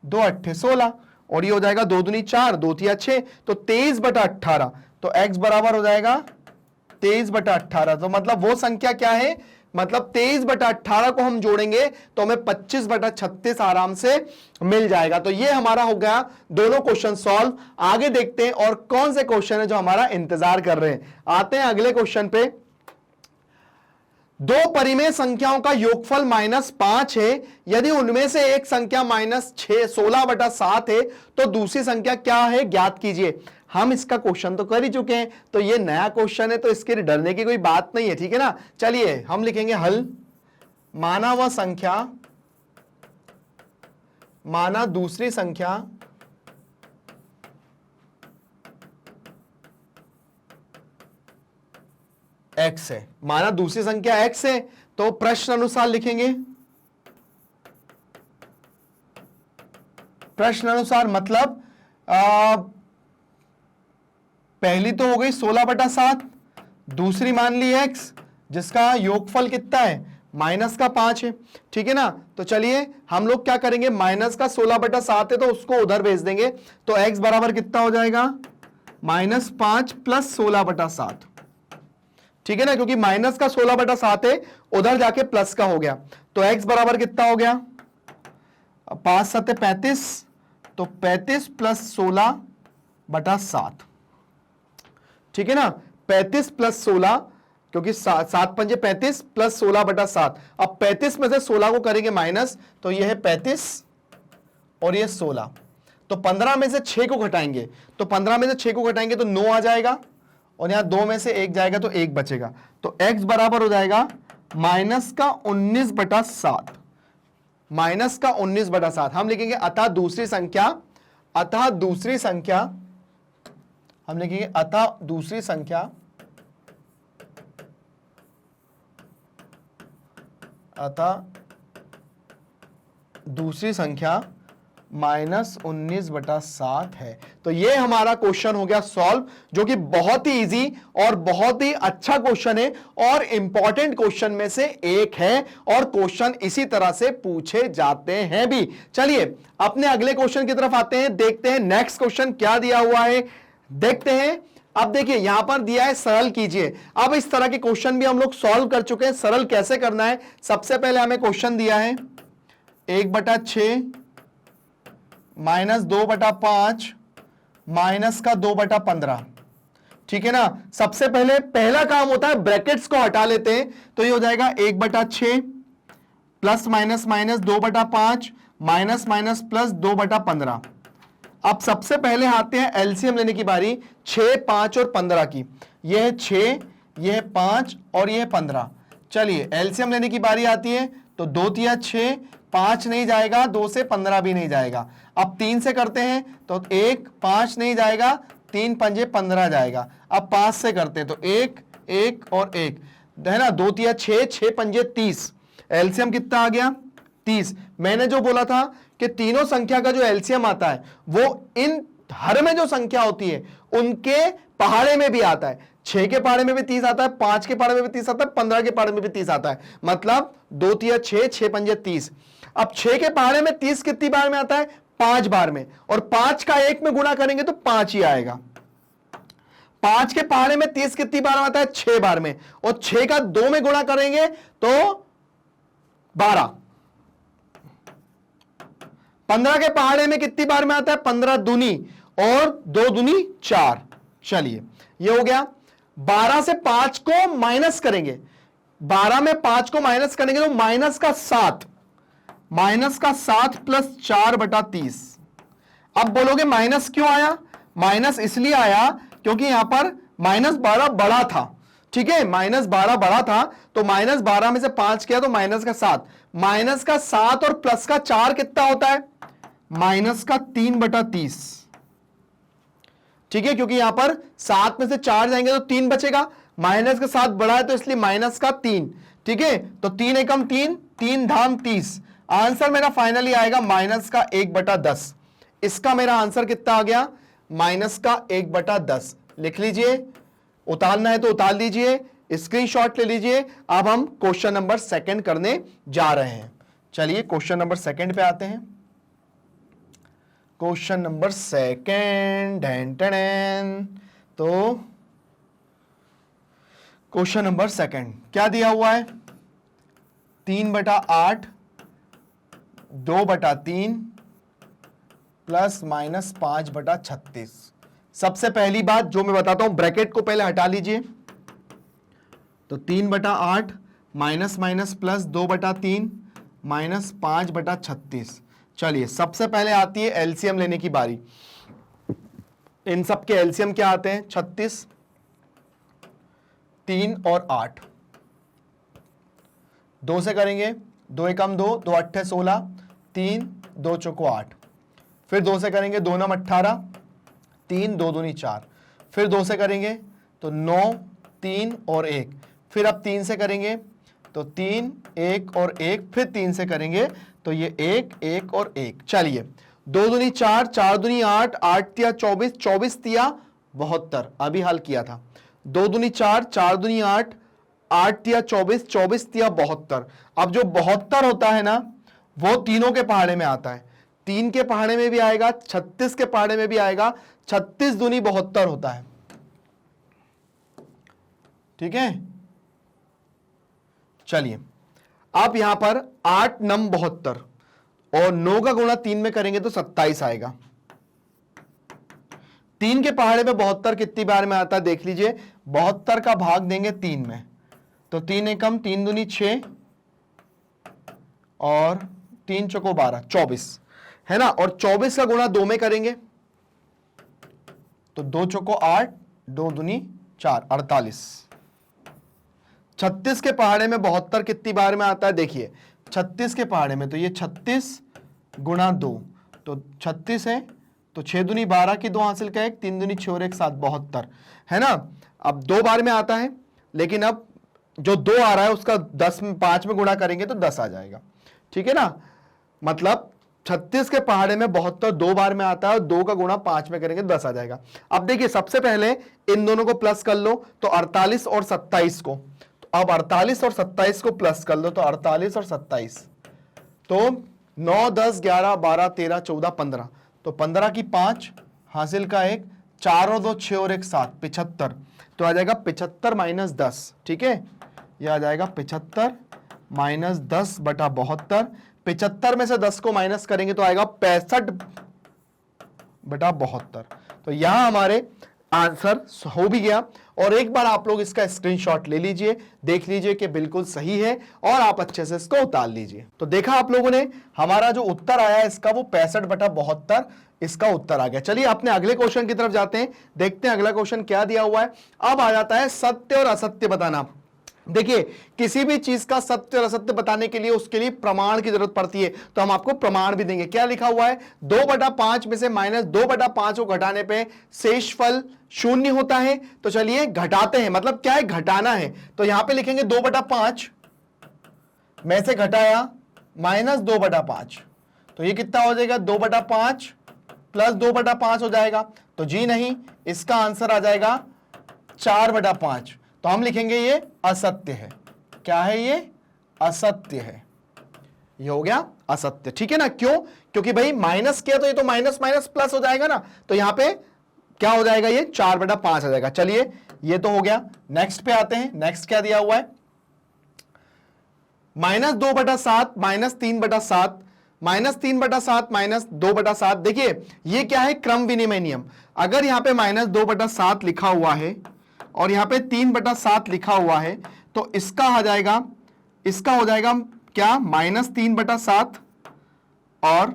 2 अट्ठे 16, और ये हो जाएगा 2 दूनी 4, 2 तिया 6, तो 23/18, तो x बराबर हो जाएगा 23/18। तो मतलब वो संख्या क्या है, मतलब 23/18 को हम जोड़ेंगे तो हमें 25/36 आराम से मिल जाएगा। तो ये हमारा हो गया दोनों क्वेश्चन सॉल्व। आगे देखते हैं और कौन से क्वेश्चन है जो हमारा इंतजार कर रहे हैं। आते हैं अगले क्वेश्चन पे। दो परिमेय संख्याओं का योगफल -5 है, यदि उनमें से एक संख्या -16/7 है तो दूसरी संख्या क्या है, ज्ञात कीजिए। हम इसका क्वेश्चन तो कर ही चुके हैं, तो ये नया क्वेश्चन है, तो इसके लिए डरने की कोई बात नहीं है, ठीक है ना। चलिए हम लिखेंगे हल, माना वह संख्या, माना दूसरी संख्या x है, माना दूसरी संख्या x है, तो प्रश्न अनुसार लिखेंगे, प्रश्न अनुसार मतलब पहली तो हो गई 16/7, दूसरी मान ली x जिसका योगफल कितना है, -5 है, ठीक है ना। तो चलिए हम लोग क्या करेंगे, माइनस का 16/7 है तो उसको उधर भेज देंगे, तो x बराबर कितना हो जाएगा, -5 प्लस 16/7, ठीक है ना, क्योंकि माइनस का 16/7 है, उधर जाके प्लस का हो गया, तो x बराबर कितना हो गया, 5 7 35, तो 35 प्लस 16/7, ठीक है ना, 35 प्लस 16, क्योंकि 7 पंजे 35 प्लस 16/7। अब 35 में से 16 को करेंगे माइनस, तो यह है 35 और ये 16, तो 15 में से 6 को घटाएंगे, तो 15 में से 6 को घटाएंगे तो 9 आ जाएगा, और यहां 2 में से 1 जाएगा तो 1 बचेगा, तो x बराबर हो जाएगा -19/7, -19/7। हम लिखेंगे अतः दूसरी संख्या, अतः दूसरी संख्या, हम लिखेंगे अतः दूसरी संख्या, अतः दूसरी संख्या -19/7 है। तो ये हमारा क्वेश्चन हो गया सॉल्व, जो कि बहुत ही इजी और बहुत ही अच्छा क्वेश्चन है और इंपॉर्टेंट क्वेश्चन में से एक है, और क्वेश्चन इसी तरह से पूछे जाते हैं भी। चलिए अपने अगले क्वेश्चन की तरफ आते हैं, देखते हैं नेक्स्ट क्वेश्चन क्या दिया हुआ है, देखते हैं। अब देखिए यहां पर दिया है सरल कीजिए। अब इस तरह के क्वेश्चन भी हम लोग सॉल्व कर चुके हैं, सरल कैसे करना है। सबसे पहले हमें क्वेश्चन दिया है 1/6 -2/5 माइनस का 2/15, ठीक है ना। सबसे पहले पहला काम होता है ब्रैकेट्स को हटा लेते हैं, तो ये हो जाएगा 1/6 plus minus minus 2/5 minus minus plus 2/15। अब सबसे पहले आते हैं एलसीएम लेने की बारी, 6 5 और 15 की। यह है 6, यह है 5 और यह है 15। चलिए एलसीएम लेने की बारी आती है, तो 2 तिया 6, 5 नहीं जाएगा, 2 से 15 भी नहीं जाएगा। अब 3 से करते हैं, तो 1 5 नहीं जाएगा, 3 पंजे 15 जाएगा। अब 5 से करते हैं, तो 1 1 और 1 है ना, 2 तिया 6, 6 पंजे 30। एलसीएम कितना आ गया, 30। मैंने जो बोला था कि तीनों संख्या का जो एलसीएम आता है वो इन हर में जो संख्या होती है उनके पहाड़े में भी आता है। 6 के पहाड़े में भी 30 आता है, 5 के पहाड़े में भी 30 आता है, 15 के पहाड़े में भी 30 आता है। मतलब 2 तिया 6, 6 पंजे 30। अब 6 के पहाड़े में 30 कितनी बार में आता है? 5 बार में। और 5 का 1 में गुणा करेंगे तो 5 ही आएगा। 5 के पहाड़े में 30 कितनी बार में आता है? 6 बार में। और 6 का 2 में गुणा करेंगे तो 12। 15 के पहाड़े में कितनी बार में आता है? 15 दूनी और 2 दूनी 4। चलिए ये हो गया। 12 से 5 को माइनस करेंगे, 12 में 5 को माइनस करेंगे तो माइनस का 7 प्लस 4/30। अब बोलोगे माइनस क्यों आया? माइनस इसलिए आया क्योंकि यहां पर -12 बड़ा था। ठीक है, -12 बड़ा था तो -12 में से 5 किया तो माइनस का 7। माइनस का 7 और प्लस का 4 कितना होता है? माइनस का 3/30। ठीक है, क्योंकि यहां पर 7 में से 4 जाएंगे तो 3 बचेगा। माइनस का 7 बड़ा है तो इसलिए माइनस का 3। ठीक है, तो 3 एकम 3, 3 धाम 30। आंसर मेरा फाइनली आएगा माइनस का 1/10। इसका मेरा आंसर कितना आ गया? माइनस का 1/10। लिख लीजिए, उतारना है तो उतार लीजिए, स्क्रीनशॉट ले लीजिए। अब हम क्वेश्चन नंबर 2 करने जा रहे हैं। चलिए क्वेश्चन नंबर 2 पे आते हैं। क्वेश्चन नंबर 2 तो क्वेश्चन नंबर 2 क्या दिया हुआ है? 3/8 2/3 प्लस माइनस 5/36। सबसे पहली बात जो मैं बताता हूं, ब्रैकेट को पहले हटा लीजिए। तो 3/8 माइनस माइनस प्लस 2/3 माइनस 5/36। चलिए सबसे पहले आती है एलसीएम लेने की बारी। इन सब के एलसीएम क्या आते हैं? 36, 3 और 8। 2 से करेंगे, 2 एकम 2, 2 अट्ठे 16, 3 2 चौको 8। फिर 2 से करेंगे, 2 नम 18, 3 2 दूनी 4। फिर 2 से करेंगे तो 9, 3 और 1। फिर अब 3 से करेंगे तो 3 1 और 1। फिर 3 से करेंगे तो ये 1 1 और 1। चलिए 2 दूनी 4, 4 दूनी 8, 8 तिया 24, 24 तिया 72। अभी हल किया था। 2 दूनी 4, 4 दूनी 8, 8 तिया 24, 24 तिया 72। अब जो 72 होता है ना, वो तीनों के पहाड़े में आता है। 3 के पहाड़े में भी आएगा, 36 के पहाड़े में भी आएगा। 36 दूनी 72 होता है। ठीक है, चलिए अब यहां पर 8 नम 72 और 9 का गुणा 3 में करेंगे तो 27 आएगा। 3 के पहाड़े में 72 कितनी बार में आता है देख लीजिए। 72 का भाग देंगे 3 में तो 3 एकम 3 दूनी 6 और 3 चौको 12, 24 है ना। और 24 का गुणा 2 में करेंगे तो 2 चौको 8, 2 दूनी 4, 48। 36 के पहाड़े में 72 कितनी बार में आता है देखिए। 36 के पहाड़े में तो ये 36 गुणा 2 तो 36 है तो 6 दूनी 12 की 2 हासिल का 1, 3 दूनी 6 और 1 7, 72 है ना। अब 2 बार में आता है, लेकिन अब जो 2 आ रहा है उसका 10 में 5 में गुणा करेंगे तो 10 आ जाएगा। ठीक है ना, मतलब 36 के पहाड़े में 72 2 बार में आता है और 2 का गुणा 5 में करेंगे 10 आ जाएगा। अब देखिए सबसे पहले इन दोनों को प्लस कर लो तो 48 और 27 को, तो अब 48 और 27 को प्लस कर लो तो 48 और 27 तो 9 10 11 12 13 14 15 तो 15 की 5 हासिल का 1, 4 और 2 6 और 1 7, 75। तो आ जाएगा 75 माइनस 10। ठीक है, यह आ जाएगा 75 माइनस 10/72। 75 में से 10 को माइनस करेंगे तो आएगा 65/72। तो यहां हमारे आंसर हो भी गया। और एक बार आप लोग इसका स्क्रीनशॉट ले लीजिए, देख लीजिए कि बिल्कुल सही है और आप अच्छे से इसको उतार लीजिए। तो देखा आप लोगों ने, हमारा जो उत्तर आया है इसका वो 65/72 इसका उत्तर आ गया। चलिए अपने अगले क्वेश्चन की तरफ जाते हैं, देखते हैं अगला क्वेश्चन क्या दिया हुआ है। अब आ जाता है सत्य और असत्य बताना। देखिए किसी भी चीज का सत्य और असत्य बताने के लिए उसके लिए प्रमाण की जरूरत पड़ती है, तो हम आपको प्रमाण भी देंगे। क्या लिखा हुआ है? 2/5 में से -2/5 को घटाने पे शेषफल 0 होता है। तो चलिए घटाते हैं, मतलब क्या है? घटाना है। तो यहां पे लिखेंगे 2/5 में से घटाया -2/5 तो ये कितना हो जाएगा? 2/5 +2/5 हो जाएगा। तो जी नहीं, इसका आंसर आ जाएगा 4/5। तो हम लिखेंगे ये असत्य है। क्या है ये? असत्य है। ये हो गया असत्य, ठीक है ना। क्यों? क्योंकि भाई माइनस किया तो ये तो माइनस माइनस प्लस हो जाएगा ना, तो यहां पे क्या हो जाएगा? ये 4/5 आ जाएगा। चलिए ये तो हो गया। नेक्स्ट पे आते हैं। नेक्स्ट क्या दिया हुआ है? -2/7 -3/7 -3/7 -2/7। देखिए ये क्या है? क्रम विनिमय नियम। अगर यहां पे -2/7 लिखा हुआ है और यहां पे 3/7 लिखा हुआ है, तो इसका आ जाएगा, इसका हो जाएगा क्या? -3/7 और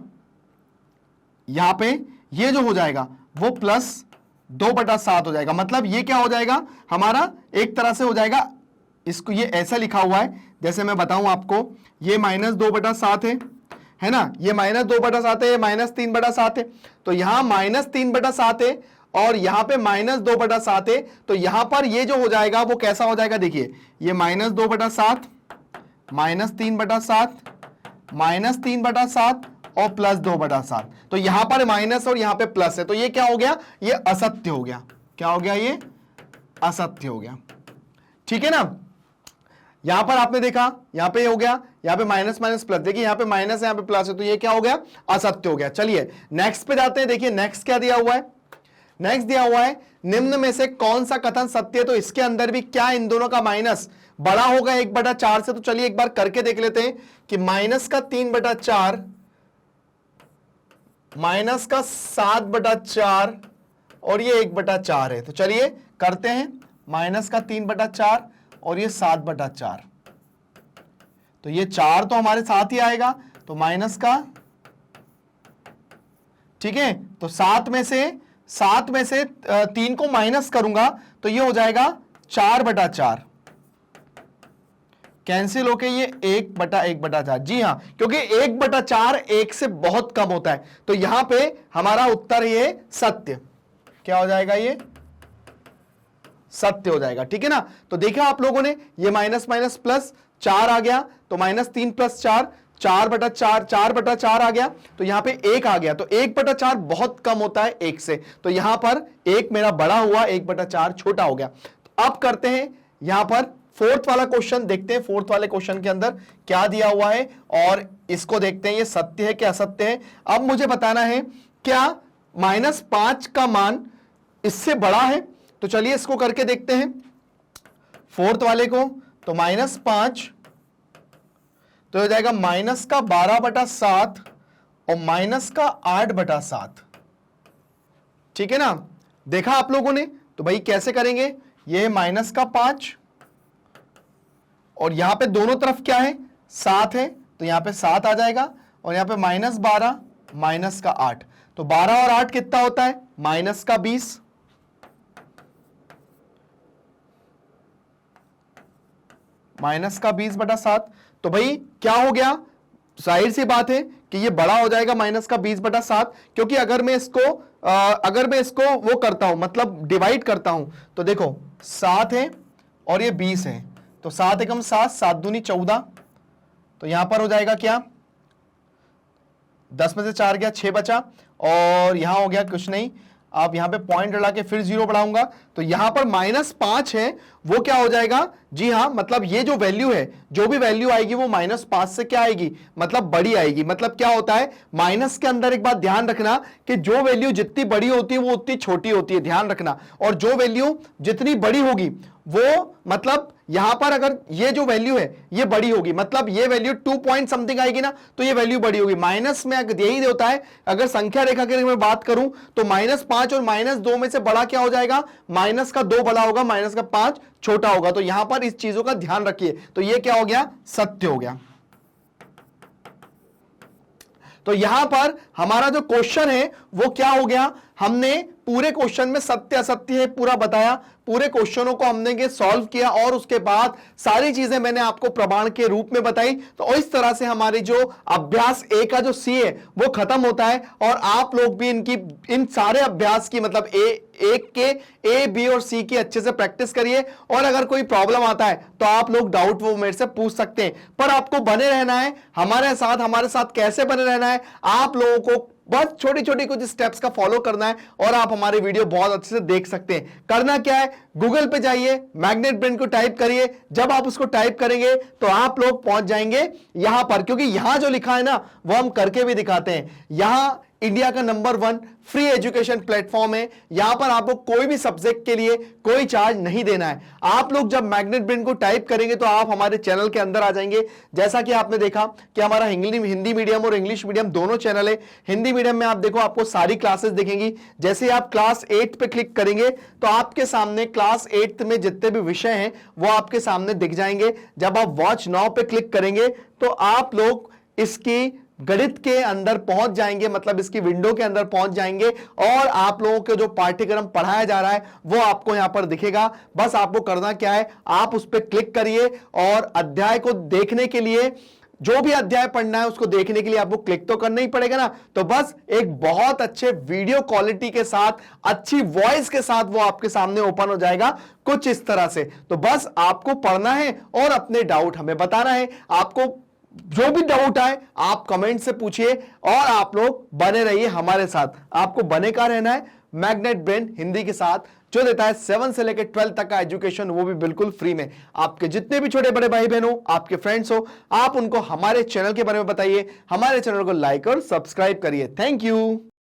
यहां पे ये जो हो जाएगा वो +2/7 हो जाएगा। मतलब ये क्या हो जाएगा हमारा? एक तरह से हो जाएगा, इसको ये ऐसा लिखा हुआ है, जैसे मैं बताऊं आपको, ये -2/7 है ना, ये -2/7 है, ये -3/7 है। तो यहां -3/7 है और यहां पे -2/7 है। तो यहां पर ये जो हो जाएगा वो कैसा हो जाएगा? देखिए ये -2/7 -3/7 -3/7 और +2/7। तो यहां पर माइनस और यहां पे प्लस है, तो ये क्या हो गया? ये असत्य हो गया। क्या हो गया? ये असत्य हो गया, ठीक है ना। यहां पर आपने देखा, यहां पे हो गया, यहां पे माइनस माइनस प्लस, देखिए यहां पे माइनस है, यहां पे प्लस है, तो ये क्या हो गया? असत्य हो गया। चलिए नेक्स्ट पे जाते हैं। देखिए नेक्स्ट क्या दिया हुआ है? नेक्स्ट दिया हुआ है, निम्न में से कौन सा कथन सत्य है? तो इसके अंदर भी क्या इन दोनों का माइनस बड़ा होगा 1/4 से? तो चलिए एक बार करके देख लेते हैं कि -3/4 -7/4 और ये 1/4 है। तो चलिए करते हैं, -3/4 और ये 7/4। तो ये 4 तो हमारे साथ ही आएगा, तो माइनस का, ठीक है, तो 7 में से 3 को माइनस करूंगा तो ये हो जाएगा 4/4। कैंसिल होके ये 1/1/4। जी हां, क्योंकि 1/4 1 से बहुत कम होता है, तो यहां पे हमारा उत्तर ये सत्य। क्या हो जाएगा? ये सत्य हो जाएगा, ठीक है ना। तो देखा आप लोगों ने, ये माइनस माइनस प्लस 4 आ गया, तो -3 + 4 4/4 4/4 आ गया, तो यहां पे 1 आ गया। तो 1/4 बहुत कम होता है 1 से, तो यहां पर 1 मेरा बड़ा हुआ, 1/4 छोटा हो गया। तो अब करते हैं यहां पर फोर्थ वाला क्वेश्चन, देखते हैं फोर्थ वाले क्वेश्चन के अंदर क्या दिया हुआ है और इसको देखते हैं ये सत्य है क्या असत्य है। अब मुझे बताना है क्या -5 का मान इससे बड़ा है? तो चलिए इसको करके देखते हैं फोर्थ वाले को। तो -5 तो हो जाएगा -12/7 और -8/7, ठीक है ना। देखा आप लोगों ने? तो भाई कैसे करेंगे? ये -5 और यहां पे दोनों तरफ क्या है? 7 है, तो यहां पे 7 आ जाएगा और यहां पे -12 -8, तो 12 और 8 कितना होता है? -20। -20/7। तो भाई क्या हो गया? जाहिर सी बात है कि ये बड़ा हो जाएगा -20/7, क्योंकि अगर मैं इसको वो करता हूं, मतलब डिवाइड करता हूं, तो देखो 7 है और ये 20 है, तो 7 एकम 7, 7 दूनी 14। तो यहां पर हो जाएगा क्या? 10 में से 4 गया, 6 बचा और यहां हो गया कुछ नहीं। आप यहां पे पॉइंट लगा के फिर 0 बढ़ाऊंगा, तो यहां पर -5 है, वो क्या हो जाएगा? जी हां, मतलब ये जो वैल्यू है, जो भी वैल्यू आएगी वो -5 से क्या आएगी? मतलब बड़ी आएगी। मतलब क्या होता है माइनस के अंदर? एक बात ध्यान रखना कि जो वैल्यू जितनी बड़ी होती है वो उतनी छोटी होती है, ध्यान रखना। और जो वैल्यू जितनी बड़ी होगी वो, मतलब यहां पर अगर ये जो वैल्यू है ये बड़ी होगी, मतलब ये वैल्यू 2 पॉइंट समथिंग आएगी ना, तो ये वैल्यू बड़ी होगी। माइनस में यही होता है, अगर संख्या रेखा की मैं बात करूं तो -5 और -2 में से बड़ा क्या हो जाएगा? -2 बड़ा होगा, -5 छोटा होगा। तो यहां पर इस चीजों का ध्यान रखिए। तो ये क्या हो गया? सत्य हो गया। तो यहां पर हमारा जो क्वेश्चन है वो क्या हो गया? हमने पूरे क्वेश्चन में सत्य असत्य है पूरा बताया, पूरे क्वेश्चनों को हमने सॉल्व किया और उसके बाद सारी चीजें मैंने आपको प्रमाण के रूप में बताई। तो इस तरह से हमारी जो अभ्यास ए का जो सी है वो खत्म होता है और आप लोग भी इन सारे अभ्यास की, मतलब एक के ए बी और सी की अच्छे से प्रैक्टिस करिए। और अगर कोई प्रॉब्लम आता है तो आप लोग डाउट वो मेरे से पूछ सकते हैं, पर आपको बने रहना है हमारे साथ। कैसे बने रहना है? आप लोगों को बस छोटी छोटी कुछ स्टेप्स का फॉलो करना है और आप हमारे वीडियो बहुत अच्छे से देख सकते हैं। करना क्या है, गूगल पे जाइए, मैग्नेट ब्रेन को टाइप करिए। जब आप उसको टाइप करेंगे तो आप लोग पहुंच जाएंगे यहां पर, क्योंकि यहां जो लिखा है ना वो हम करके भी दिखाते हैं। यहां इंडिया का नंबर 1 फ्री एजुकेशन प्लेटफॉर्म है। यहां पर आपको कोई भी सब्जेक्ट के लिए कोई चार्ज नहीं देना है। आप लोग जब मैग्नेट ब्रेन को टाइप करेंगे तो आप हमारे चैनल के अंदर आ जाएंगे। जैसा कि आपने देखा कि हमारा हिंदी मीडियम और इंग्लिश मीडियम दोनों चैनल है। हिंदी मीडियम में आप देखो आपको सारी क्लासेस दिखेंगी। जैसे आप क्लास 8 पे क्लिक करेंगे तो आपके सामने क्लास 8 में जितने भी विषय हैं वो आपके सामने दिख जाएंगे। जब आप वॉच नाउ पे क्लिक करेंगे तो आप लोग इसकी गणित के अंदर पहुंच जाएंगे, मतलब इसकी विंडो के अंदर पहुंच जाएंगे और आप लोगों के जो पाठ्यक्रम पढ़ाया जा रहा है वो आपको यहां पर दिखेगा। बस आपको करना क्या है, आप उस पर क्लिक करिए और अध्याय को देखने के लिए, जो भी अध्याय पढ़ना है उसको देखने के लिए आपको क्लिक तो करना ही पड़ेगा ना। तो बस एक बहुत अच्छे वीडियो क्वालिटी के साथ, अच्छी वॉइस के साथ वो आपके सामने ओपन हो जाएगा कुछ इस तरह से। तो बस आपको पढ़ना है और अपने डाउट हमें बताना है। आपको जो भी डाउट आए आप कमेंट से पूछिए और आप लोग बने रहिए हमारे साथ। आपको बने का रहना है मैग्नेट ब्रेन हिंदी के साथ, जो देता है 7 से लेकर 12 तक का एजुकेशन, वो भी बिल्कुल फ्री में। आपके जितने भी छोटे बड़े भाई बहन हो, आपके फ्रेंड्स हो, आप उनको हमारे चैनल के बारे में बताइए। हमारे चैनल को लाइक और सब्सक्राइब करिए। Thank you.